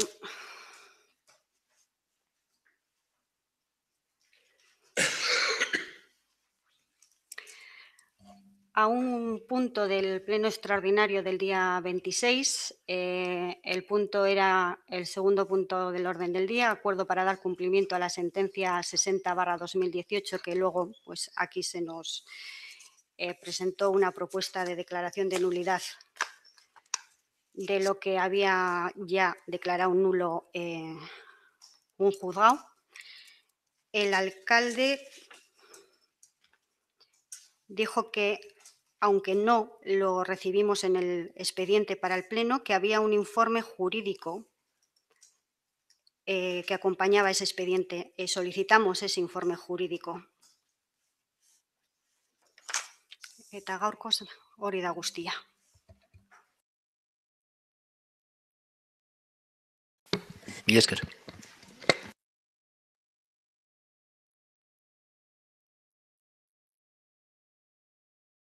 a un punto del pleno extraordinario del día 26, el punto era el segundo punto del orden del día, acuerdo para dar cumplimiento a la sentencia 60/2018, que luego pues aquí se nos presentó una propuesta de declaración de nulidad de lo que había ya declarado nulo un juzgado. El alcalde dijo que, aunque no lo recibimos en el expediente para el Pleno, que había un informe jurídico que acompañaba ese expediente. Solicitamos ese informe jurídico. Eta gaurkoz hori da guztia. Mila esker.